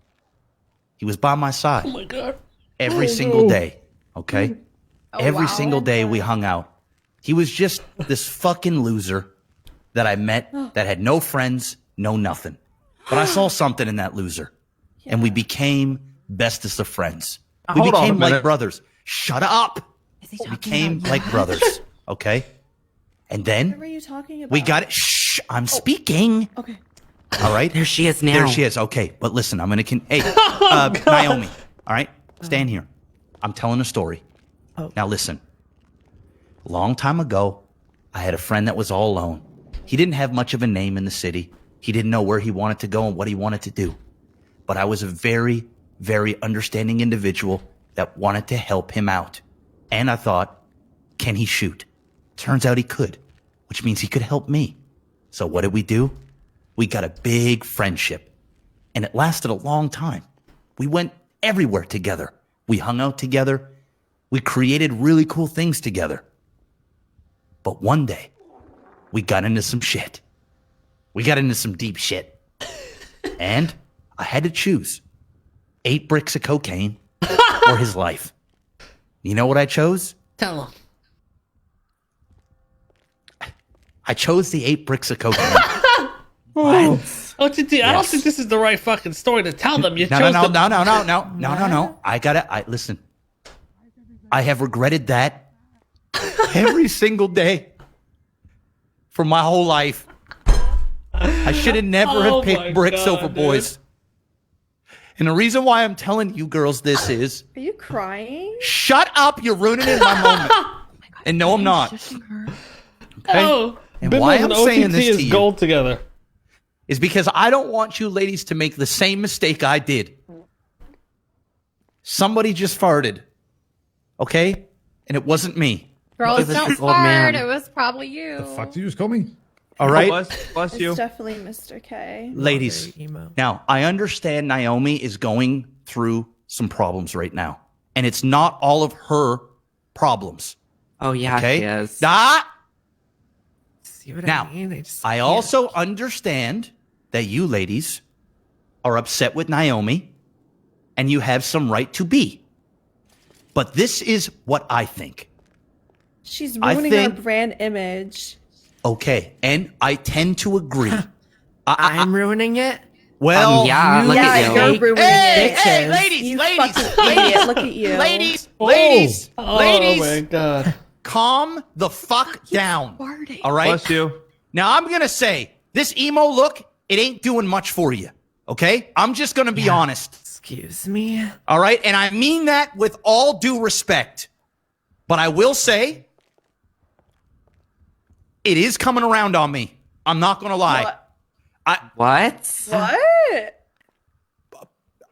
He was by my side Oh my god. every single day. Okay. Oh, Every wow. single day we hung out. He was just this fucking loser that I met that had no friends, no nothing. But I saw something in that loser. And we became bestest of friends. We Hold on a became like minute. brothers. Shut up. Is he We talking became about like you? brothers. Okay. And then What were you talking about? we got it. Shh. I'm speaking. Okay. All right. There she is now. There she is. Okay, but listen, I'm gonna. Hey, Naomi. All right, stand here. I'm telling a story. Oh. Now listen. A long time ago, I had a friend that was all alone. He didn't have much of a name in the city. He didn't know where he wanted to go and what he wanted to do. But I was a very, very understanding individual that wanted to help him out. And I thought, can he shoot? Turns out he could, which means he could help me. So what did we do? We got a big friendship, and it lasted a long time. We went everywhere together. We hung out together. We created really cool things together. But one day, we got into some shit. We got into some deep shit. And I had to choose 8 bricks of cocaine or his life. You know what I chose? Tell him. I chose the 8 bricks of cocaine. OTT, I don't Yes. think this is the right fucking story to tell them. You No. chose No. I listen. I have regretted that every single day. for my whole life. I should have never Oh have my picked bricks God, over dude. boys. And the reason why I'm telling you girls this is, Are you crying? shut up, you're ruining my moment. And no, I'm not. Okay? Oh, And Bimbos why and I'm saying OTT this to is you gold together. is because I don't want you ladies to make the same mistake I did. Somebody just farted. Okay? And it wasn't me. Girls This don't is old fart. man. It was probably you. The fuck did you just call me? All right? Bless It's you. definitely Mr. K. Ladies, now I understand Naomi is going through some problems right now. And it's not all of her problems. Oh yeah, Okay? she is. See what Now, I mean? I just I can't. also understand that you ladies are upset with Naomi and you have some right to be. But this is what I think. She's I ruining think- our brand image. Okay, and I tend to agree. I'm ruining it. Well, yeah, look yeah, at you. you're ruining Hey, it. hey, bitches. ladies, You ladies, fucking idiot. Look at you. ladies, ladies, Oh ladies, my God. calm the fuck down. All right? Bless you. Now I'm gonna say this emo look, it ain't doing much for you. Okay? I'm just gonna be honest. Excuse me. All right? And I mean that with all due respect. But I will say it is coming around on me. I'm not gonna lie. What? What? What?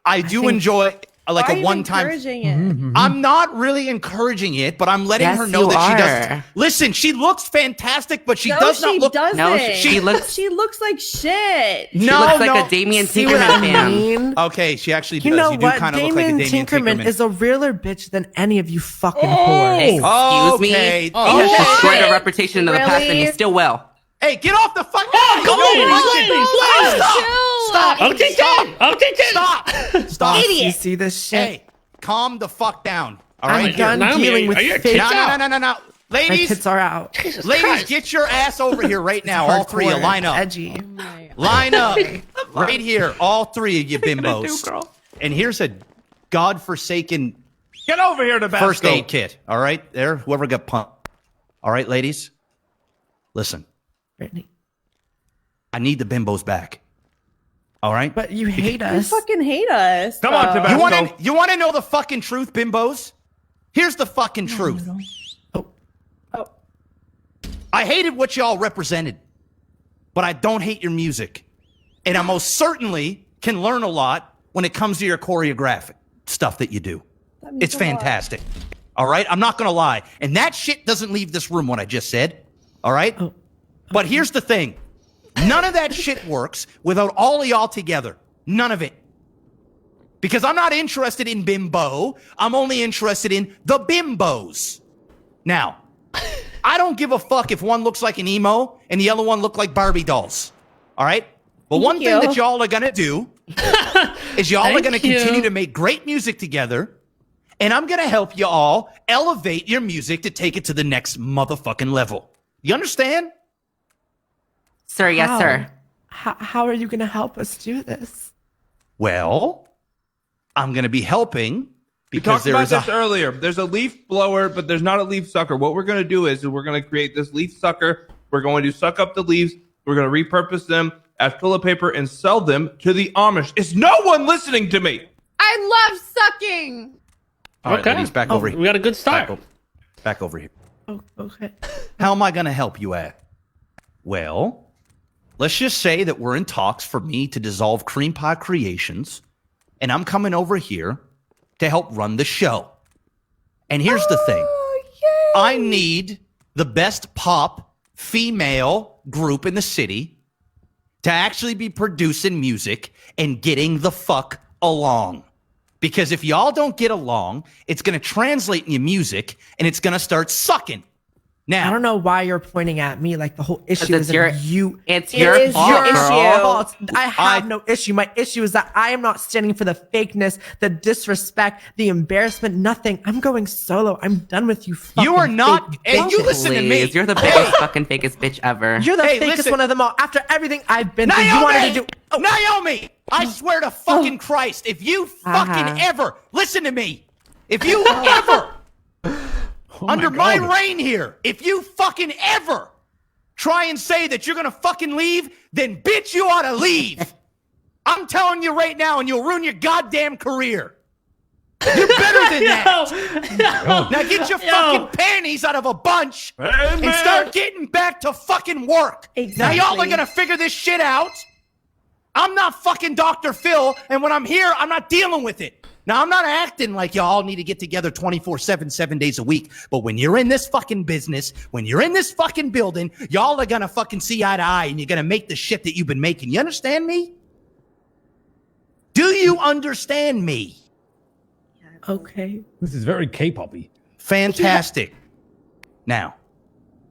I do think- enjoy like Why are a you one-time. encouraging it? I'm not really encouraging it, but I'm letting Yes, her know you that she are. does. Listen, she looks fantastic, but she No, does she not look. doesn't. No, she looks- She looks like shit. She No, looks like no. a Damien See what Tinkerman I fan. mean? Okay, she actually You does. know You do what? kind of look like a Damien Damien Tinkerman Tinkerman. is a realer bitch than any of you fucking whores. Excuse me. Okay. He has Okay. destroyed a reputation in the past, and he Really? still will. Hey, get off the fucking. Come on, Stop! OTT! OTT! Stop! Stop! You see this shit? Hey, calm the fuck down. All I'm right. done Naomi, dealing with are your fake. tits out? No. My Ladies, tits are out. Jesus ladies, Christ. get your ass over here right now. All three of you, Hardcore, line up. Edgy. Line up. Right here. All three of you bimbos. girl? And here's a godforsaken Get over here, Tabasco. first aid kit. All right, there. Whoever got pumped. All right, ladies. Listen, Brittany. I need the bimbos back. All right. But you hate You us. fucking hate us. Come on, bro. Tabasco. You want to know the fucking truth, bimbos? Here's the fucking truth. Oh, I hated what y'all represented, but I don't hate your music. And I most certainly can learn a lot when it comes to your choreographic stuff that you do. That means It's a lot. fantastic. All right? I'm not going to lie. And that shit doesn't leave this room, what I just said. All right? Oh. But here's the thing. None of that shit works without all of y'all together. None of it. Because I'm not interested in bimbo. I'm only interested in the bimbos. Now, I don't give a fuck if one looks like an emo and the other one look like Barbie dolls. All right? But one thing you. that y'all are going to do is y'all are Thank going to you. continue to make great music together. And I'm going to help you all elevate your music to take it to the next motherfucking level. You understand? Sir, yes, how? sir. How are you going to help us do this? Well, I'm going to be helping We because talked there about is this a earlier. There's a leaf blower, but there's not a leaf sucker. What we're going to do is we're going to create this leaf sucker. We're going to suck up the leaves. We're going to repurpose them as toilet paper and sell them to the Amish. Is no one listening to me? I love sucking. All right, Okay. ladies, back over here. We got a good start. Back over here. Oh, okay. How am I going to help you at? Well, let's just say that we're in talks for me to dissolve Cream Pie Creations, and I'm coming over here to help run the show. And here's the thing. I need the best pop female group in the city to actually be producing music and getting the fuck along. Because if y'all don't get along, it's going to translate in your music and it's going to start sucking. Now, I don't know why you're pointing at me like the whole issue it's is your- you. It's It your is fault, your girl. issue. I have no issue. My issue is that I am not standing for the fakeness, the disrespect, the embarrassment, nothing. I'm going solo. I'm done with you. You are fucking not- fake and you bitches. listen to me. Please, you're the biggest fucking fakest bitch ever. You're the Hey, fakest listen. one of them all. After everything I've been through, Naomi! you wanted to do. Oh, Naomi! I swear to fucking Christ, if you fucking ever, listen to me, if you ever, under my reign here, if you fucking ever try and say that you're gonna fucking leave, then bitch, you ought to leave. I'm telling you right now, and you'll ruin your goddamn career. You're better than that. Now get your fucking panties out of a bunch and start getting back to fucking work. Exactly. Now y'all are gonna figure this shit out. I'm not fucking Dr. Phil, and when I'm here, I'm not dealing with it. Now, I'm not acting like y'all need to get together 24/7, 7 days a week. But when you're in this fucking business, when you're in this fucking building, y'all are gonna fucking see eye to eye, and you're gonna make the shit that you've been making. You understand me? Do you understand me? Okay. This is very K-poppy. Fantastic. Now,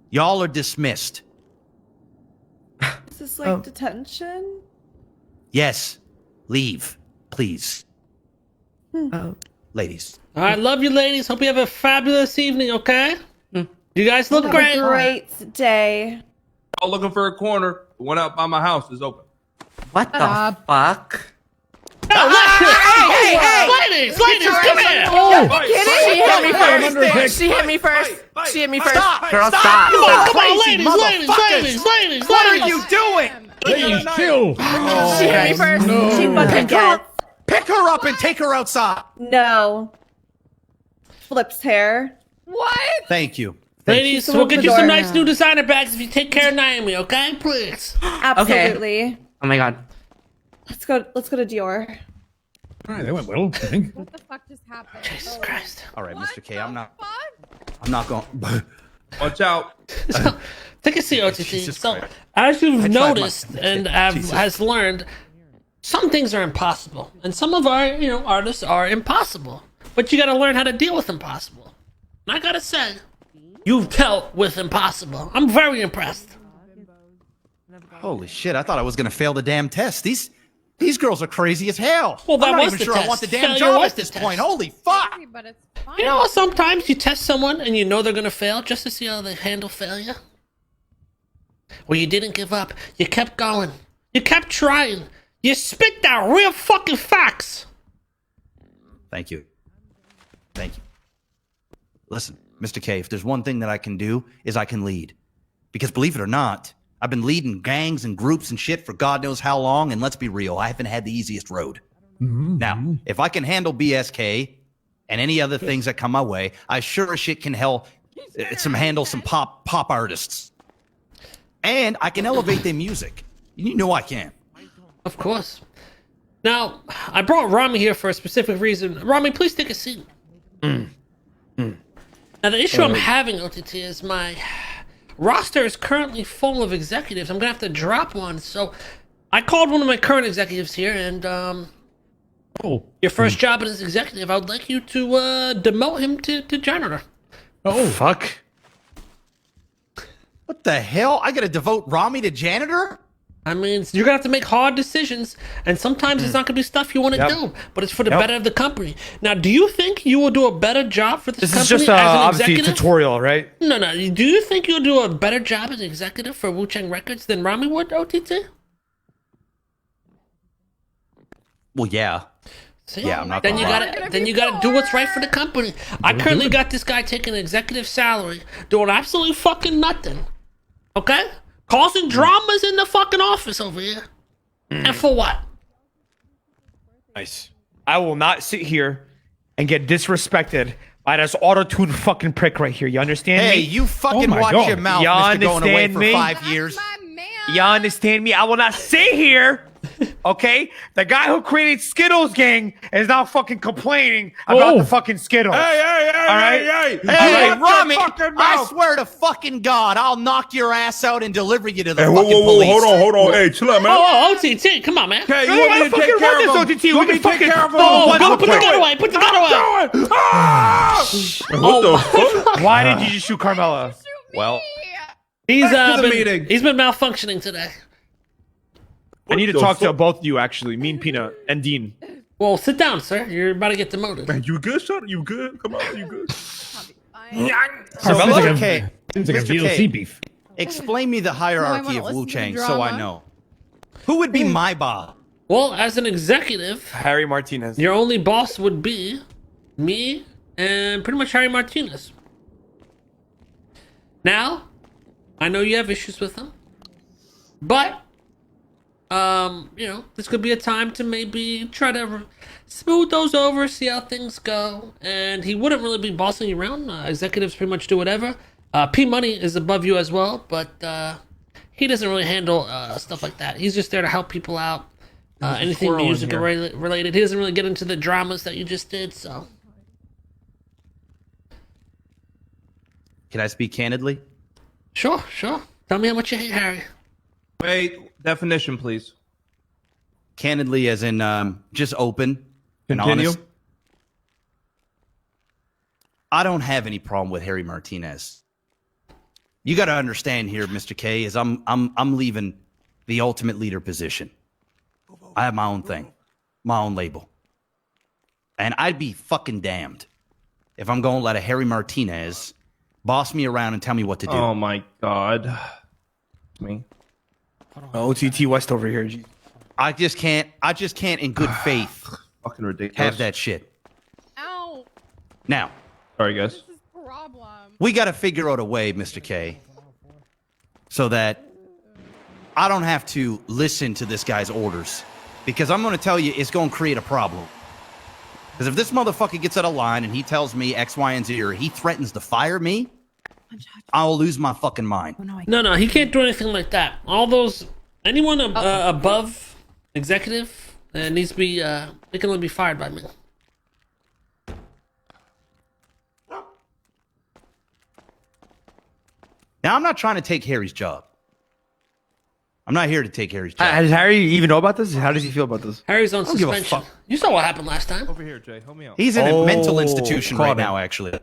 y'all are dismissed. Is this like detention? Yes, leave, please. Oh. Ladies. All right, love you, ladies. Hope you have a fabulous evening. Okay. You guys look Have great. a great day. I'm looking for a corner. The one out by my house is open. What the fuck? Ladies, come here. She hit me under first. attack. She hit me first. She hit me first. Stop! Girl, stop! stop. You Stop. Come on, crazy ladies. What are you doing? Ladies, chill. She hit me first. no. She fucking gets. Pick her up and take her outside. No. Flips hair. What? Thank you. Ladies, She's we'll open get the you some door nice now. new designer bags if you take care of Naomi, okay? Please. Absolutely. Oh my god. Let's go to Dior. All right, that went well, I think. What the fuck just happened? Jesus Christ. All right, What Mr. K, the I'm not fuck? going. Watch out. So, take a seat, OTT. Jesus So, Christ. as you've I tried my noticed best. and Jesus. has learned, some things are impossible, and some of our, artists are impossible. But you got to learn how to deal with impossible. And I gotta say, you've dealt with impossible. I'm very impressed. Holy shit! I thought I was gonna fail the damn test. These girls are crazy as hell. Well, that I'm not was even the sure test. I want the damn Failure job was at the this test. point. Holy fuck! Sorry, but it's fine. You know how sometimes you test someone and you know they're gonna fail just to see how they handle failure? Well, you didn't give up. You kept going. You kept trying. You spit out real fucking facts. Thank you. Thank you. Listen, Mr. K, if there's one thing that I can do is I can lead. Because believe it or not, I've been leading gangs and groups and shit for God knows how long, and let's be real, I haven't had the easiest road. Now, if I can handle BSK and any other things that come my way, I sure as shit can handle some pop artists. And I can elevate their music. You know I can. Of course. Now, I brought Rami here for a specific reason. Rami, please take a seat. Now, the issue I'm having, OTT, is my roster is currently full of executives. I'm going to have to drop one. So I called one of my current executives here, and your first job as executive, I would like you to demote him to janitor. Oh, fuck. What the hell? I got to devote Rami to janitor? I mean, you're gonna have to make hard decisions, and sometimes it's not gonna be stuff you want to do, but it's for the better of the company. Now, do you think you will do a better job for this company This is just as an obviously a executive? tutorial, right? No. Do you think you'll do a better job as an executive for Wuchang Records than Rami would, OTT? Well, yeah. See? Yeah, I'm not Then gonna you lie. gotta do what's right for the company. I currently got this guy taking an executive salary, doing absolutely fucking nothing. Okay? Causing dramas in the fucking office over here. And for what? Nice. I will not sit here and get disrespected by this auto-tune fucking prick right here. You understand Hey, me? you fucking my watch God. your mouth, You Mr. Going away understand for me? 5 years. My man. You understand me? I will not sit here. Okay? The guy who created Skittles Gang is now fucking complaining about the fucking Skittles. Hey, All right? Hey, Shut your Rami, fucking I mouth. swear to fucking God, I'll knock your ass out and deliver you to the Hey, fucking police. hold on. Hey, chill out, man. Oh, OTT, come on, man. Okay, No, you want me to fucking take care run of him? this OTT. You want We me to can take care of him? Oh, One go real put the quick. gun away. Put the gun away. What the fuck? Why did you just shoot Carmela? Well, He's Back to the been meeting. he's been malfunctioning today. I need to the talk to fuck? both of you, actually. Me and Peanut and Dean. Well, sit down, sir. You're about to get demoted. Man, you good, son? You good? Come on, you good? so Sounds like Mr. a- K, Seems like a Mr. DLC K, beef. explain me the hierarchy of wanna Wu listen to Chang the so I drama. know. Who would be my boss? Well, as an executive, Harry Martinez. your only boss would be me and pretty much Harry Martinez. Now, I know you have issues with him, but this could be a time to maybe try to smooth those over, see how things go. And he wouldn't really be bossing you around. Executives pretty much do whatever. P Money is above you as well, but he doesn't really handle stuff like that. He's just there to help people out. Anything music related. He doesn't really get into the dramas that you just did. So, Can I speak candidly? sure. Tell me how much you hate Harry. Wait, definition, please. Candidly, as in just open and Continue. honest. I don't have any problem with Harry Martinez. You got to understand here, Mr. K, is I'm leaving the ultimate leader position. I have my own thing, my own label, and I'd be fucking damned if I'm going to let a Harry Martinez boss me around and tell me what to do. Oh my god. Me. OTT West over here. I just can't in good faith Fucking ridiculous. have that shit. Ow. Now, Sorry, guys. This is a problem. we got to figure out a way, Mr. K, so that I don't have to listen to this guy's orders. Because I'm going to tell you, it's going to create a problem. Because if this motherfucker gets out of line and he tells me X, Y, and Z, or he threatens to fire me, I'll lose my fucking mind. No, he can't do anything like that. All those, anyone above executive needs to be, they can only be fired by me. Now, I'm not trying to take Harry's job. I'm not here to take Harry's job. Does Harry even know about this? How does he feel about this? Harry's on don't give a suspension. fuck. You saw what happened last time. Over here, Jay. Help me out. He's in a mental Oh, institution caught right him. now, actually.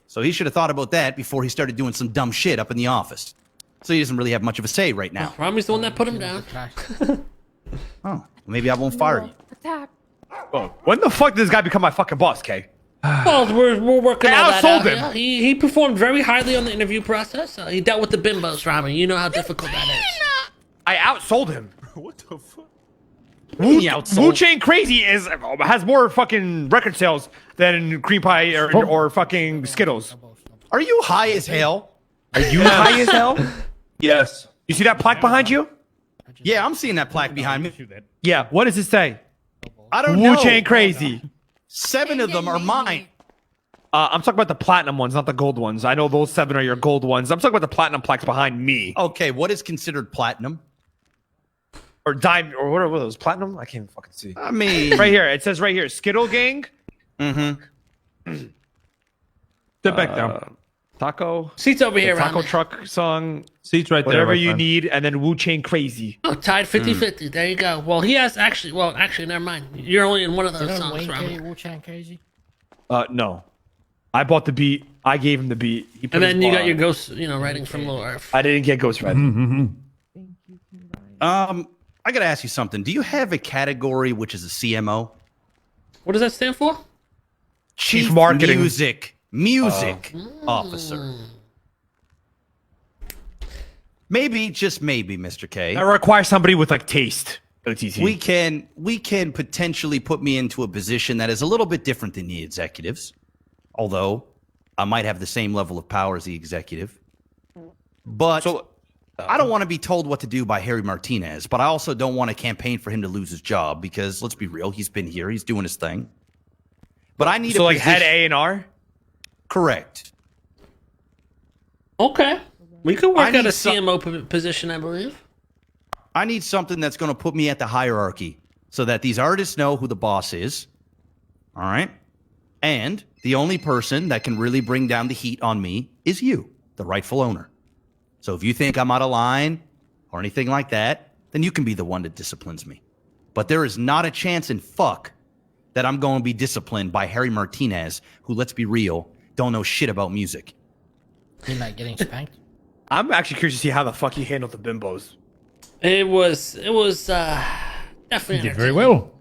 So he should have thought about that before he started doing some dumb shit up in the office. So he doesn't really have much of a say right now. Rami's the one that put him down. Oh, maybe I won't fire you. Attack. Oh, when the fuck did this guy become my fucking boss, Kay? Well, we're working I all that outsold out. him. Yeah. He performed very highly on the interview process. He dealt with the bimbos, Rami. You know how difficult that is. I outsold him. What the fuck? Wuchang Crazy has more fucking record sales than Cream Pie or fucking Skittles. Are you high as hell? Are you high as hell? Yes. You see that plaque behind you? Yeah, I'm seeing that plaque behind me. Yeah. What does it say? I don't know. Wuchang Crazy. 7 of them are mine. I'm talking about the platinum ones, not the gold ones. I know those 7 are your gold ones. I'm talking about the platinum plaques behind me. Okay, what is considered platinum? Or diamond, or what are those? Platinum? I can't even fucking see. I mean, Right here. It says right here, Skittle Gang. mm-hmm. Sit back down. Taco. Seats over here, Taco Rami. truck song. Seats right there. Whatever my you friend. need, and then Wu Chain Crazy. Oh, tied 50-50. There you go. Well, he has actually, never mind. You're only in one of those songs, Rami. No. I bought the beat. I gave him the beat. He put And then his you bar got your on. ghost, writing from Low Earth. I didn't get Ghost Red. I gotta ask you something. Do you have a category which is a CMO? What does that stand for? Chief Marketing. Music officer. Maybe, just maybe, Mr. K. That requires somebody with like taste. OTT. We can potentially put me into a position that is a little bit different than the executives, although I might have the same level of power as the executive. But I don't want to be told what to do by Harry Martinez, but I also don't want to campaign for him to lose his job because let's be real, he's been here, he's doing his thing. But I need so a like head position- A&R? Correct. Okay. We could I work out need a some- CMO position, I believe. I need something that's going to put me at the hierarchy so that these artists know who the boss is. All right? And the only person that can really bring down the heat on me is you, the rightful owner. So if you think I'm out of line or anything like that, then you can be the one that disciplines me. But there is not a chance in fuck that I'm going to be disciplined by Harry Martinez, who, let's be real, don't know shit about music. You like getting spanked? I'm actually curious to see how the fuck he handled the bimbos. It was definitely You did very entertaining. well.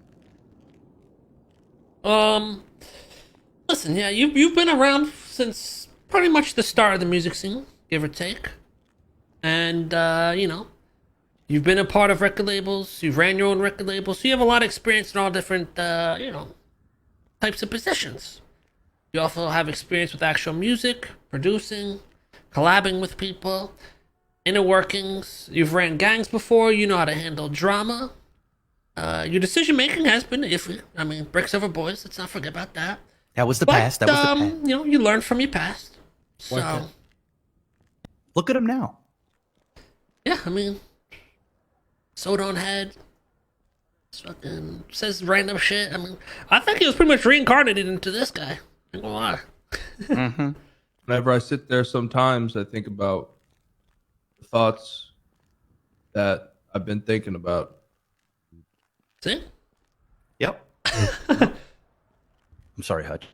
Listen, yeah, you've been around since pretty much the start of the music scene, give or take. And you've been a part of record labels, you've ran your own record labels, so you have a lot of experience in all different types of positions. You also have experience with actual music, producing, collabing with people, inner workings. You've ran gangs before. You know how to handle drama. Your decision making has been iffy. I mean, bricks over boys. Let's not forget about that. That was the But, past. That was the past. You know, you learn from your past. So, Look at him now. yeah, I mean, soda on head. Fucking says random shit. I mean, I think he was pretty much reincarnated into this guy. Ain't gonna lie. Whenever I sit there, sometimes I think about the thoughts that I've been thinking about. See? Yep. I'm sorry, Hutch.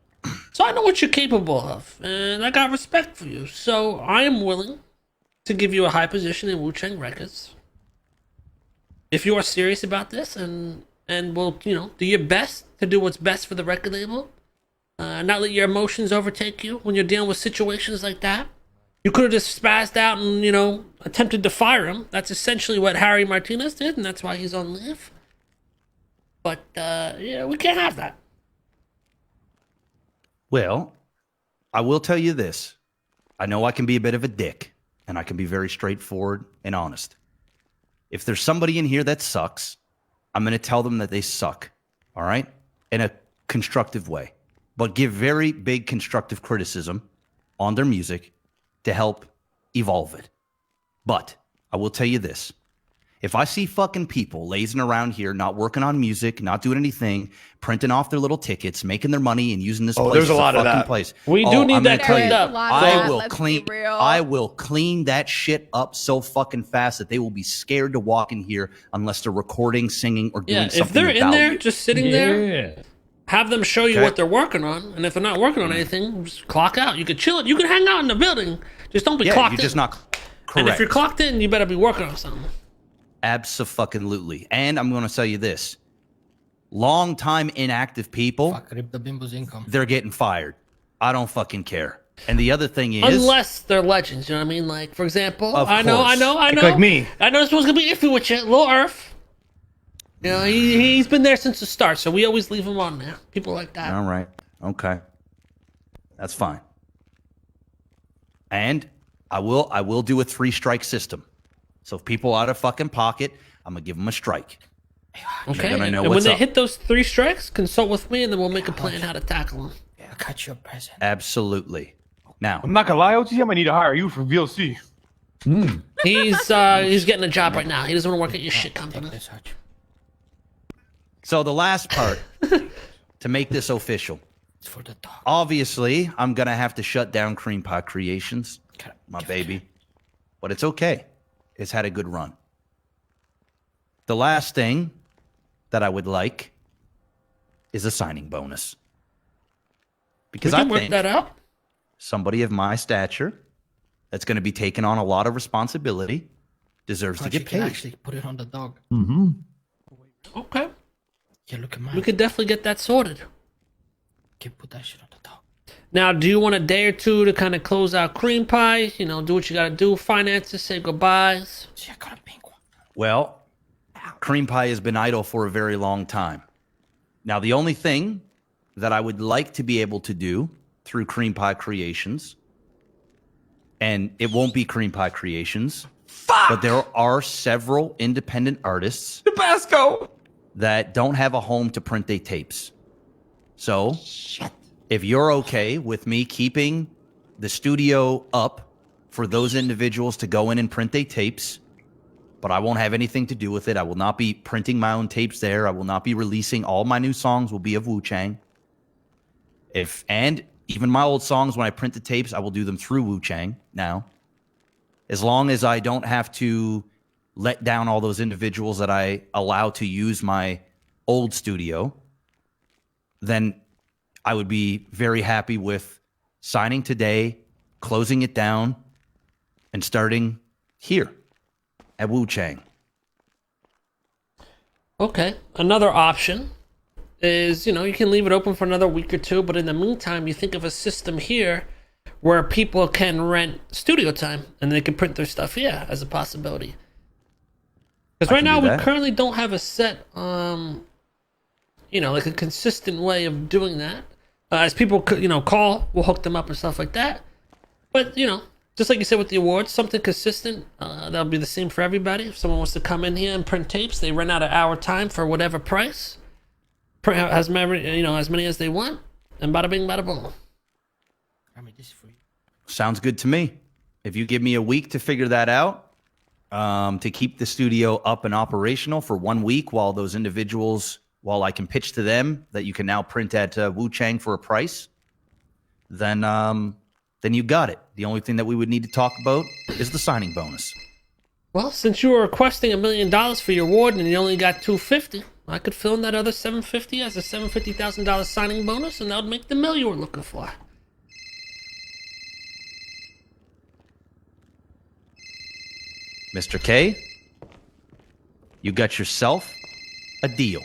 So I know what you're capable of, and I got respect for you. So I am willing to give you a high position in Wuchang Records. If you are serious about this and will, you know, do your best to do what's best for the record label, not let your emotions overtake you when you're dealing with situations like that. You could have just spazzed out and, you know, attempted to fire him. That's essentially what Harry Martinez did, and that's why he's on leave. But, yeah, we can't have that. Well, I will tell you this. I know I can be a bit of a dick, and I can be very straightforward and honest. If there's somebody in here that sucks, I'm going to tell them that they suck, all right? In a constructive way. But give very big constructive criticism on their music to help evolve it. But I will tell you this. If I see fucking people lazing around here, not working on music, not doing anything, printing off their little tickets, making their money, and using this place there's a as lot of fucking that. place. We do need I'm that gonna tell cleaned you, up. I will clean that shit up so fucking fast that they will be scared to walk in here unless they're recording, singing, or doing Yeah, something if they're of in there, value. just sitting there, have them show you Okay. what they're working on. And if they're not working on anything, just clock out. You could chill it. You can hang out in the building. Just don't be Yeah, clocked you're in. just not correct. And if you're clocked in, you better be working on something. Abso-fucking-lutely. And I'm going to tell you this. Long-time inactive people, Rip the bimbo's income. they're getting fired. I don't fucking care. And the other thing is... Unless they're legends, you know what I mean? Like, for example, Of I know. course. Like me. I know this one's gonna be iffy with you, Lil Earth. You know, he's been there since the start, so we always leave him on there. People like that. All right. Okay. That's fine. And I will do a 3-strike system. So if people out of fucking pocket, I'm gonna give them a strike. Okay. gonna know And when what's they up. hit those 3 strikes, consult with me, and then we'll make a plan how to tackle them. I got you a present. Absolutely. Now, I'm not gonna lie, OT, I'm gonna need to hire you for VLC. He's getting a job right now. He doesn't want to work at your shit company. This, Hutch. so the last part to make this official. It's for the dog. Obviously, I'm gonna have to shut down Cream Pie Creations, my baby. But it's okay. It's had a good run. The last thing that I would like is a signing bonus. Because We I can work think that out. somebody of my stature that's going to be taking on a lot of responsibility deserves to Hutch, get you can paid. actually put it on the dog. Mm-hmm. Okay. Yeah, look at mine. We could definitely get that sorted. You can put that shit on the dog. Now, do you want a day or two to kind of close out Cream Pie? You know, do what you got to do, finances, say goodbyes. See, I got a pink one. Well, Cream Pie has been idle for a very long time. Now, the only thing that I would like to be able to do through Cream Pie Creations, and it won't be Cream Pie Creations, but there are several independent artists Tabasco! that don't have a home to print their tapes. So, if you're okay with me keeping the studio up for those individuals to go in and print their tapes, but I won't have anything to do with it. I will not be printing my own tapes there. I will not be releasing. All my new songs will be of Wuchang. And even my old songs, when I print the tapes, I will do them through Wuchang now. As long as I don't have to let down all those individuals that I allow to use my old studio, then I would be very happy with signing today, closing it down, and starting here at Wuchang. Okay. Another option is, you know, you can leave it open for another week or two, but in the meantime, you think of a system here where people can rent studio time and they can print their stuff here as a possibility. Because right now we currently don't have a set, you know, like a consistent way of doing that. As people, you know, call, we'll hook them up and stuff like that. But, you know, just like you said with the awards, something consistent. That'll be the same for everybody. If someone wants to come in here and print tapes, they rent out an hour time for whatever price. Print out as many as they want, and bada bing, bada boom. This is for you. Sounds good to me. If you give me a week to figure that out, to keep the studio up and operational for 1 week while those individuals, while I can pitch to them that you can now print at Wuchang for a price, then you got it. The only thing that we would need to talk about is the signing bonus. Well, since you were requesting $1 million for your award and you only got $250, I could fill in that other $750 as a $750,000 signing bonus, and that would make the $1 million you were looking for. Mr. K, you got yourself a deal.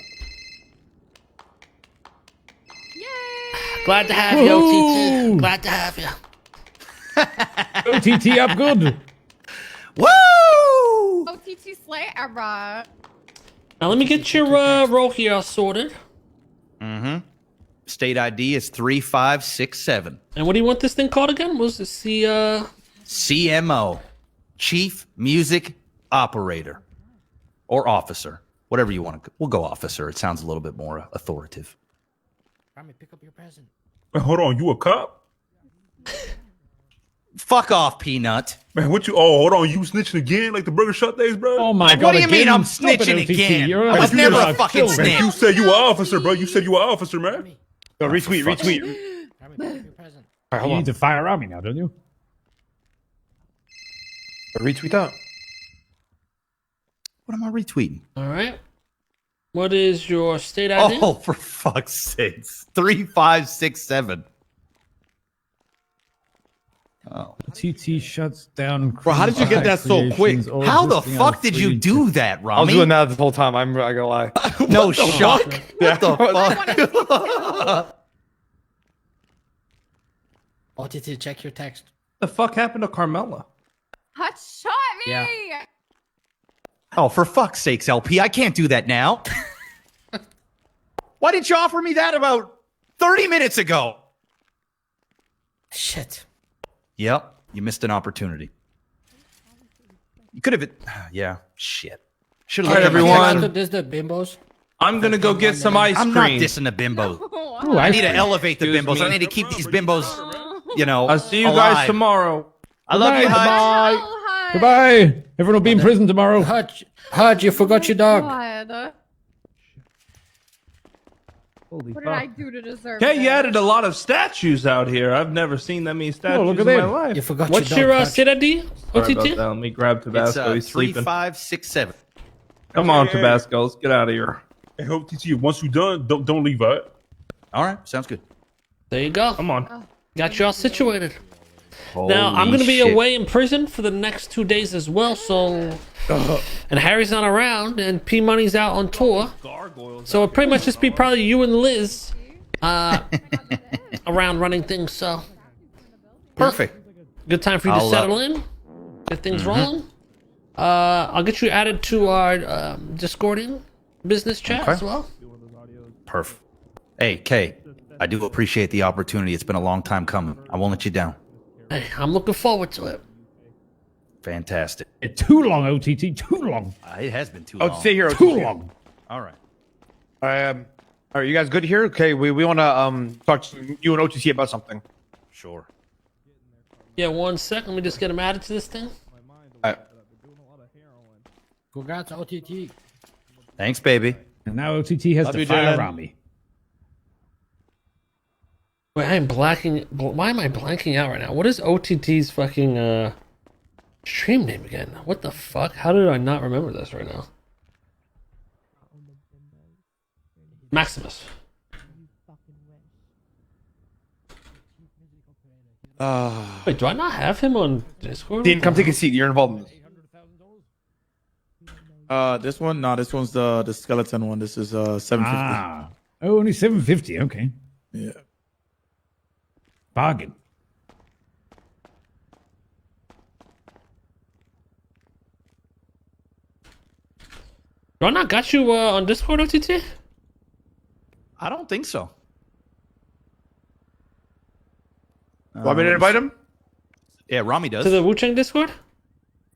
Glad to have you, OTT. Glad to have you. OTT up good. Woo! OTT slay era. Now let me get your roll here all sorted. Mm-hmm. State ID is 3567. And what do you want this thing called again? Was it CMO, Chief Music Operator, or Officer, whatever you want to. We'll go Officer. It sounds a little bit more authoritative. Rami, pick up your present. Man, hold on, you a cop? Fuck off, Peanut. Man, what you? Oh, hold on, you snitching again like the burger shot days, bro? Oh my god! What do you mean again? I'm Stop it, snitching OTT. again? You're I was you're never a a fucking kill, snitch. Man, you said you were officer, bro. You said you were officer, man. Rami, Yo, retweet, fuck. retweet. Rami, pick up your present. All right, You need to fire around me now, don't you? Retweet that. What am I retweeting? All right. What is your state ID? Oh, for fuck's sakes. 3567. Oh. TT shuts down. Bro, how did you get that so quick? creations, all How the existing fuck on did you free do that, Rami? I was doing that this whole time. I'm not gonna lie. No shock. What the fuck? OTT, check your text. The fuck happened to Carmela? Hot shot me. Yeah. Oh, for fuck's sakes, LP, I can't do that now. Why didn't you offer me that about 30 minutes ago? Shit. Yep, you missed an opportunity. You could have. Yeah, shit. Should have. All right, everyone. This is the bimbos. I'm gonna go get some ice I'm cream. not dissing the bimbos. Ooh, I ice need to cream. elevate the Excuse bimbos. me. I need to keep these bimbos, I'll see you alive. guys tomorrow. I love you, Hutch. Oh, hi. Goodbye. Everyone will be in prison tomorrow. Hudge, you forgot your dog. God. Holy What did I do to deserve Okay, this? you added a lot of statues out here. I've never seen that many statues look at in my them. life. You forgot What's your your dog. Hudge. state ID? Sorry about OTT? that. Let me grab It's Tabasco. He's sleeping. 3567. Come on, Tabasco. Let's get out of here. I hope TT. Once you're done, don't leave out. All right, sounds good. There you go. Come on. Got you all situated. Now, I'm going to be away in prison for the next 2 days as well, so... And Harry's not around, and P Money's out on tour. So it'll pretty much just be probably you and Liz around running things, so... Perfect. Good time for you to I'll, settle in, get things rolling. I'll get you added to our Discordian business chat Okay. as well. Perfect. Hey, Kay, I do appreciate the opportunity. It's been a long time coming. I won't let you down. Hey, I'm looking forward to it. Fantastic. Too long, OTT. Too long. It has been too Oh, long. stay here. Too long. All right. All right, you guys good here? Okay, we want to talk to you and OTT about something. Sure. Yeah, 1 second. Let me just get him added to this thing. Congrats, OTT. Thanks, baby. And now OTT has Love to you, fire Dylan. around me. Wait, I'm blacking. Why am I blanking out right now? What is OTT's fucking stream name again? What the fuck? How did I not remember this right now? Maximus. Wait, do I not have him on Discord? Dean, come take a seat. You're involved in this. This one? No, this one's the skeleton one. This is 750. Ah. Oh, only 750. Okay. Yeah. Bargain. Do I not got you on Discord, OTT? I don't think so. Want me to invite him? Yeah, Rami does. To the Wuchang Discord?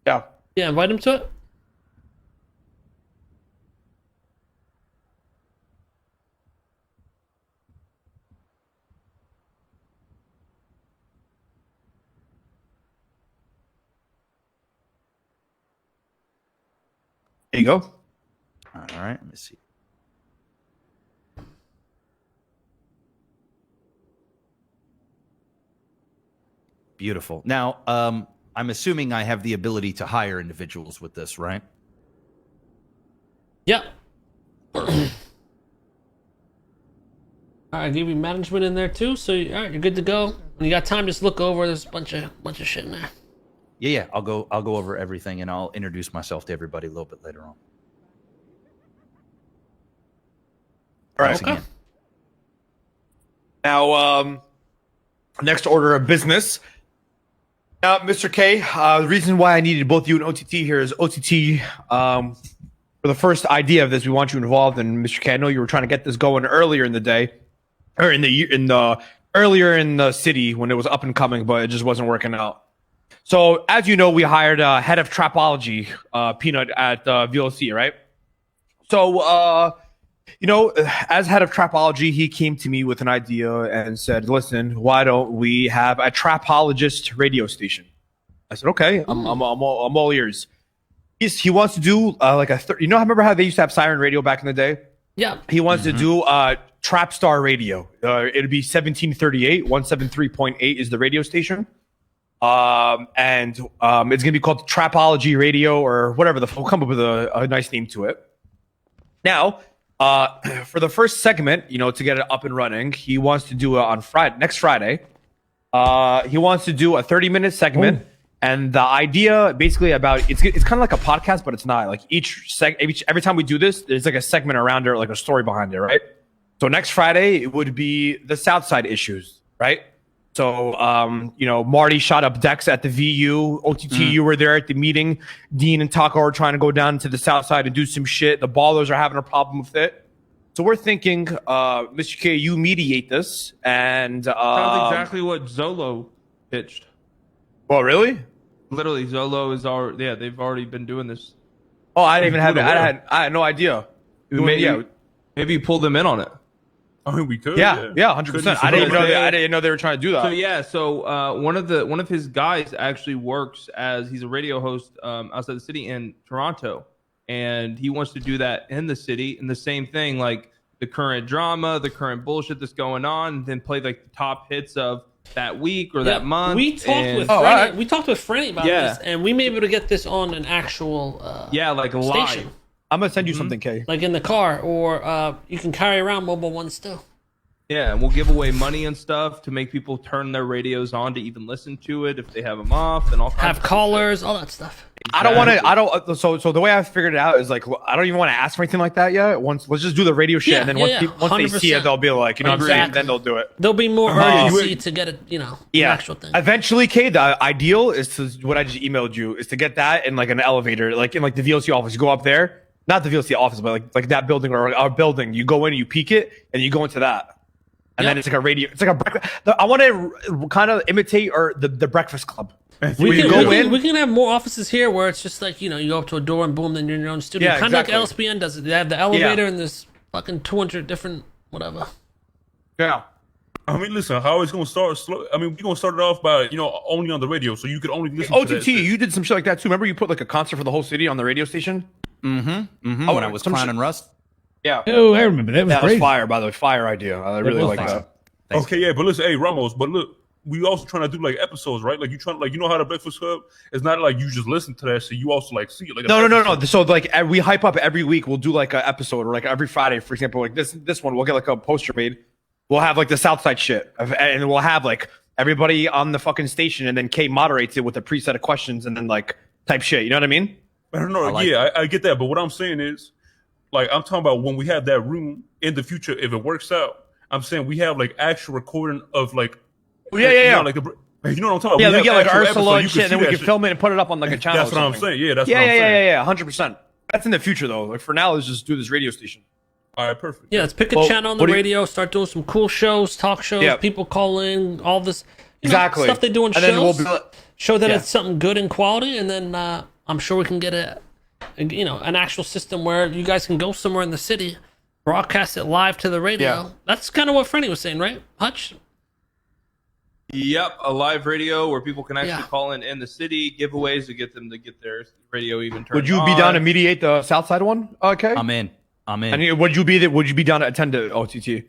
Yeah. Yeah, invite him to it. There you go. All right, let me see. Beautiful. Now, I'm assuming I have the ability to hire individuals with this, right? Yep. Alright, give you management in there too, so alright, you're good to go. When you got time, just look over. There's a bunch of shit in there. Yeah. I'll go over everything, and I'll introduce myself to everybody a little bit later on. All right. Thanks again. Now, next order of business. Now, Mr. K, the reason why I needed both you and OTT here is OTT, for the first idea of this, we want you involved. And Mr. K, I know you were trying to get this going earlier in the day, or earlier in the city when it was up and coming, but it just wasn't working out. So, as you know, we hired a head of trapology, Peanut, at VLC, right? So, as head of trapology, he came to me with an idea and said, "Listen, why don't we have a trapologist radio station?" I said, "Okay, I'm all ears." He wants to do remember how they used to have Siren Radio back in the day? Yeah. He wants to do Trap Star Radio. It'll be 1738, 173.8 is the radio station. And it's going to be called Trapology Radio or whatever. We'll come up with a nice name to it. Now, for the first segment, to get it up and running, he wants to do it on next Friday. He wants to do a 30-minute segment. And the idea basically it's kind of like a podcast, but it's not. Like every time we do this, there's like a segment around it, like a story behind it, right? So next Friday, it would be the Southside issues, right? So, Marty shot up Dex at the VU. OTT, you were there at the meeting. Dean and Taco are trying to go down to the South Side and do some shit. The Ballers are having a problem with it. So we're thinking, Mr. K, you mediate this. And sounds exactly what Zolo pitched. Well, really? Literally, Zolo is already. Yeah, they've already been doing this. Oh, I didn't even have it. I had no idea. Maybe you pulled them in on it. I mean, we could. Yeah, 100%. I didn't know they were trying to do that. So one of his guys actually works he's a radio host outside the city in Toronto, and he wants to do that in the city. And the same thing, like the current drama, the current bullshit that's going on, and then play like the top hits of that week or that month. We talked with Franny. We talked with Franny about this, and we may be able to get this on an actual like live station. I'm gonna send you something, Kay. Like in the car, or you can carry around mobile ones still. Yeah, and we'll give away money and stuff to make people turn their radios on to even listen to it if they have them off and all kinds have callers, all that stuff. Exactly. So the way I figured it out is like I don't even want to ask for anything like that yet. Let's just do the radio shit, and then once they see it, they'll be like, what I'm saying, then they'll do it. There'll be more urgency to get it, the actual thing. Eventually, Kay, the ideal is to what I just emailed you is to get that in like an elevator, like in like the VLC office. You go up there, not the VLC office, but like that building or our building. You go in, you peek it, and you go into that. And then it's like a radio. It's like a breakfast. I want to kind of imitate the Breakfast Club. We can have more offices here where it's just like, you go up to a door and boom, then you're in your own studio. Kind of like LSPN does it. They have the elevator and there's fucking 200 different whatever. Yeah. I mean, listen, how it's going to start slow. I mean, we're going to start it off by, only on the radio. So you could only listen to OTT, you did some shit like that too. Remember you put like a concert for the whole city on the radio station? Mm-hmm. Oh, when I was clowning Rust? Yeah. Oh, I remember that. That was fire, by the way. Fire idea. I really like that. Thanks. Okay, yeah, but listen, hey, Ramos, but look, we also trying to do like episodes, right? Like you know how the Breakfast Club, it's not like you just listen to that shit, you also like see it. Like no. So like we hype up every week, we'll do like an episode, or like every Friday, for example, like this one, we'll get like a poster made. We'll have like the Southside shit, and we'll have like everybody on the fucking station, and then Kate moderates it with a preset of questions, and then like type shit. You know what I mean? I don't know. I get that, but what I'm saying is, like, I'm talking about when we have that room in the future, if it works out. I'm saying we have like actual recording of like, yeah. Like you know what I'm talking about? Yeah, we get like Ursula and shit, and then we can film it and put it up on like a channel. That's what I'm saying. Yeah, that's what I'm saying. Yeah, 100%. That's in the future though. Like for now, let's just do this radio station. All right, perfect. Yeah, let's pick a channel on the radio, start doing some cool shows, talk shows, people call in, all this stuff they do on shows. show that Yeah. it's something good in quality, and then I'm sure we can get an actual system where you guys can go somewhere in the city, broadcast it live to the radio. Yeah. That's kind of what Frenny was saying, right, Hutch? Yep, a live radio where people can actually Yeah. call in the city, giveaways to get them to get their radio even turned Would you be down to mediate the South Side one? Okay. I'm in. And would you be down to attend to OTT?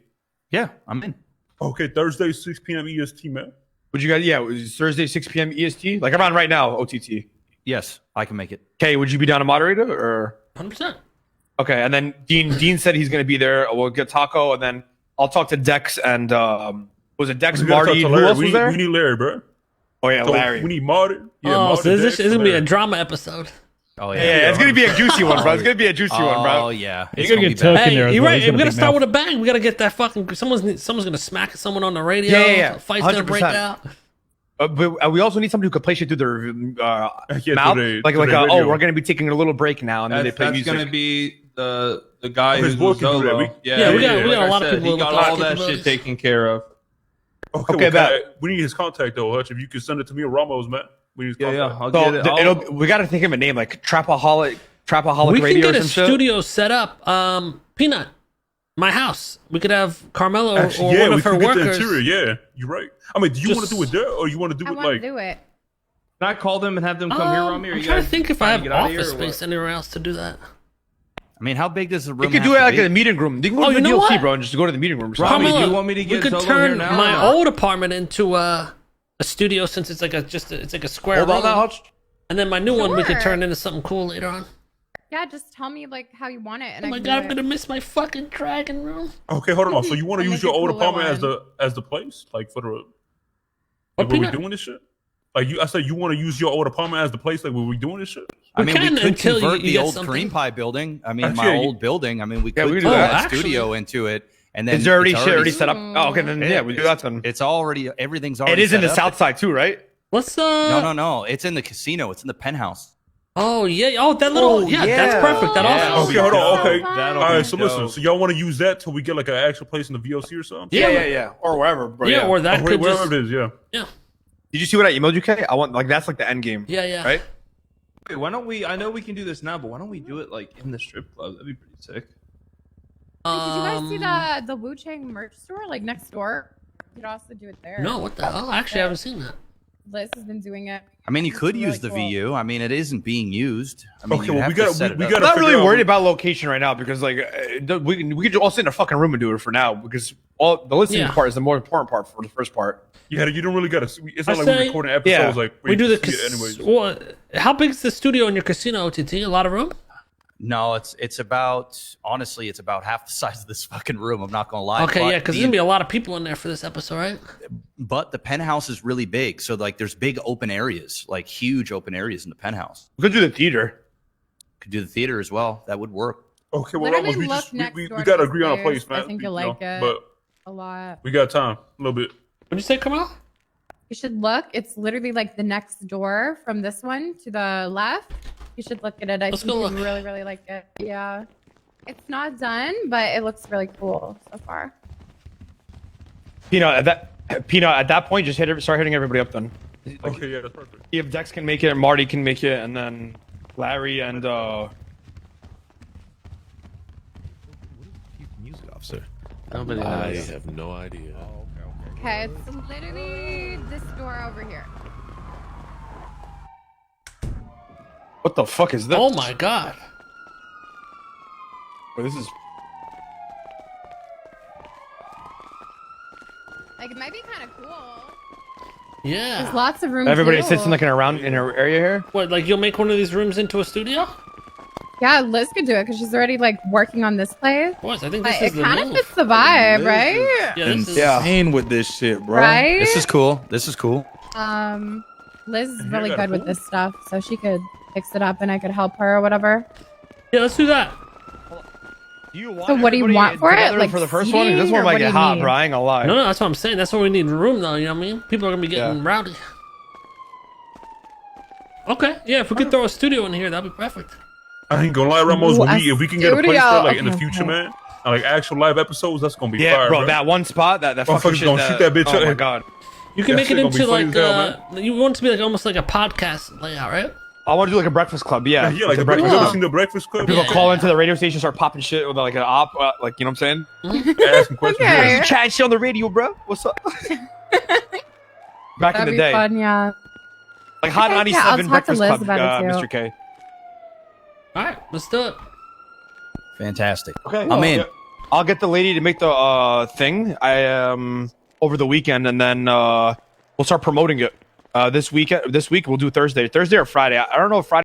Yeah, I'm in. Okay, Thursday, 6 p.m. EST, man. Would you guys? Yeah, it was Thursday 6 p.m. EST. Like around right now, OTT. Yes, I can make it. Okay, would you be down to moderator or? 100%. Okay, and then Dean said he's going to be there. We'll get Taco, and then I'll talk to Dex and was it Dex, We gotta Marty? talk Who to Larry. else We was need- there? We need Larry, bro. Oh yeah, So Larry. We need Marty. Yeah, Oh, Marty, so Dex, this is and gonna be a Larry. drama episode. Oh Yeah, it's gonna be a juicy one, bro. It's gonna be a juicy one, bro. Oh yeah, You're It's gonna be get bad. Turk in there Hey, as you're well. right. He's We gonna gotta be start mouth. with a bang. We gotta get that fucking. Someone's gonna smack someone on the radio. Yeah. Fight's gonna break 100%. out. But we also need somebody who could play shit through their Yeah, mouth, through like their radio. we're gonna be taking a little break now, and then they play That's music. gonna be the guy Oh, his who's boy can do that. solo. We- Yeah, we got like a I lot of said, people He got with a lot all of that capabilities. shit taken care of. Okay, Okay, well, bet. we need his contact though, Hutch. If you could send it to me or Ramos, man. We need his contact. I'll So get it. we got to think of a name like Trapaholic We can Radio get or a some shit. studio set up. Peanut, my house. We could have Carmelo Actually, or yeah, one we of her could get the workers. interior. Yeah, you're right. I mean, do you want to do it there or you want to do I it want to like? do it. Can I call them and have them come here, Rami? Or I'm you trying to guys think if I trying have to get out of here, office or what? space anywhere else to do that. I mean, how big does the room? You could have do it to like be? in a meeting room. You can go Oh, to the you know DLC, what? bro, and just go to the meeting room. Or Rami, something. do you want me to we get could Solo turn here now? my or not? old apartment into a studio since it's like a square Hold room. on, that Hutch. And then my new one we could Sure. turn into something cool later on. Yeah, just tell me like how you want it, and Oh I my can god, I'm do gonna it. miss my fucking dragon room. Okay, hold on. So you want to I'll use make your a old cooler apartment one. as the place, like for the What, like, were we Peanut? doing this shit? Like I said, you want to use your old apartment as the place, like were we doing this shit? I We mean, can we could until you convert the get old something. cream pie building. I mean, Actually, my yeah, old building. I mean, we Yeah, could we put can do that. that Actually- studio into it, and then Is there already it's shit already set up? Oh, okay, then yeah, we do that then. It's already everything's already. It is in set the up. south side too, right? Let's No. It's in the casino. It's in the penthouse. Oh yeah. Oh, that little. Oh, yeah, yeah. that's perfect. That Yeah. office. Okay, hold on. Okay, That'll all be right. So listen, dope. so y'all want to use that till we get like an actual place in the VOC or something? Yeah. Or wherever, bro. Yeah, or that Oh, could wherever just. it is, yeah. Yeah. Did you see what I emailed you, Kay? I want like that's like the end game. Yeah. Right? Okay, why don't we? I know we can do this now, but why don't we do it like in the strip club? That'd be pretty sick. Wait, did you guys see the Wuchang merch store like next door? You could also do it there. No, what the hell? Actually, I haven't seen that. Liz has been doing it. I mean, you It's could really use the cool. VU. I mean, it isn't being used. I mean, Okay, you well, have we to gotta- set we it up. gotta- I'm not really figure out worried what- about location right now because like we could all sit in a fucking room and do it for now because all the listening Yeah. part is the more important part for the first part. Yeah, you don't really gotta. It's I not like say- we're recording episodes Yeah. like We do the. can see it anyways. Well, how big is the studio in your casino, OTT? A lot of room? No, it's about honestly, it's about half the size of this fucking room. I'm not gonna lie. Okay, But yeah, because the- there's gonna be a lot of people in there for this episode, right? But the penthouse is really big, so like there's big open areas, like huge open areas in the penthouse. We could do the theater. Could do the theater as well. That would work. Okay, well, Literally Ramos, we look just next we door gotta to agree on a upstairs. place, man. I think you'll You know, like it. but A lot. we got time, a little bit. What'd you say, Kamal? You should look. It's literally like the next door from this one to the left. You should look at it. I Let's think go you look. really, really like it. Yeah. It's not done, but it looks really cool so far. Peanut at that point just start hitting everybody up then. Okay, yeah, that's perfect. If Dex can make it, Marty can make it, and then Larry and Music officer. Nobody I knows. have no idea. Okay, it's literally this door over here. what the fuck is this? Oh my god. Wait, this is Like, it might be kind of cool. Yeah. There's lots of room. everybody too. sits in like in an area here. What, like you'll make one of these rooms into a studio? Yeah, Liz could do it because she's already like working on this place. Boys, I think But this it is the kind of move. fits the vibe, Liz right? Yeah, this is. Insane with this shit, bro. Right? This is cool. This is cool. Liz is And really you're good with cool. this stuff, so she could fix it up and I could help her or whatever. Yeah, let's do that. Do you want So what do you everybody want for it? together Like for the first one? This seating, one or might what do get you hot, need? bro. I ain't gonna lie. No, that's what I'm saying. That's what we need room, though. You know what I mean? People are gonna be getting rowdy. Okay, yeah. If we could throw a studio in here, that'd be perfect. I ain't gonna lie, Ramos. Ooh, If we can get a place studio. there, like in the Okay, future, okay. man, and, like actual live episodes, that's gonna be Yeah, fire, bro, that one spot, that fucking Motherfuckers shit. gonna shoot that bitch Oh up. my god. You can That make it shit gonna be into funny like as hell, you want it to be like almost like a podcast layout, right? I want to do like a breakfast club. Yeah, Yeah, like a the breakfast You ever club. seen the Breakfast Club? People Yeah. call into the radio station, start popping shit with like an op, like you know what I'm saying? Asking questions. Okay. Yeah. Chat shit on the radio, bro. What's up? Back That'd in the be day, fun, yeah. like Hot Okay, yeah, I'll 97 talk to Breakfast Liz Club, about it, too. Mr. K. All right, let's do it. Fantastic. Okay, I'm in. I'll get the lady to make the thing. Over the weekend, and then we'll start promoting it. This week we'll do Thursday or Friday. I don't know if Friday.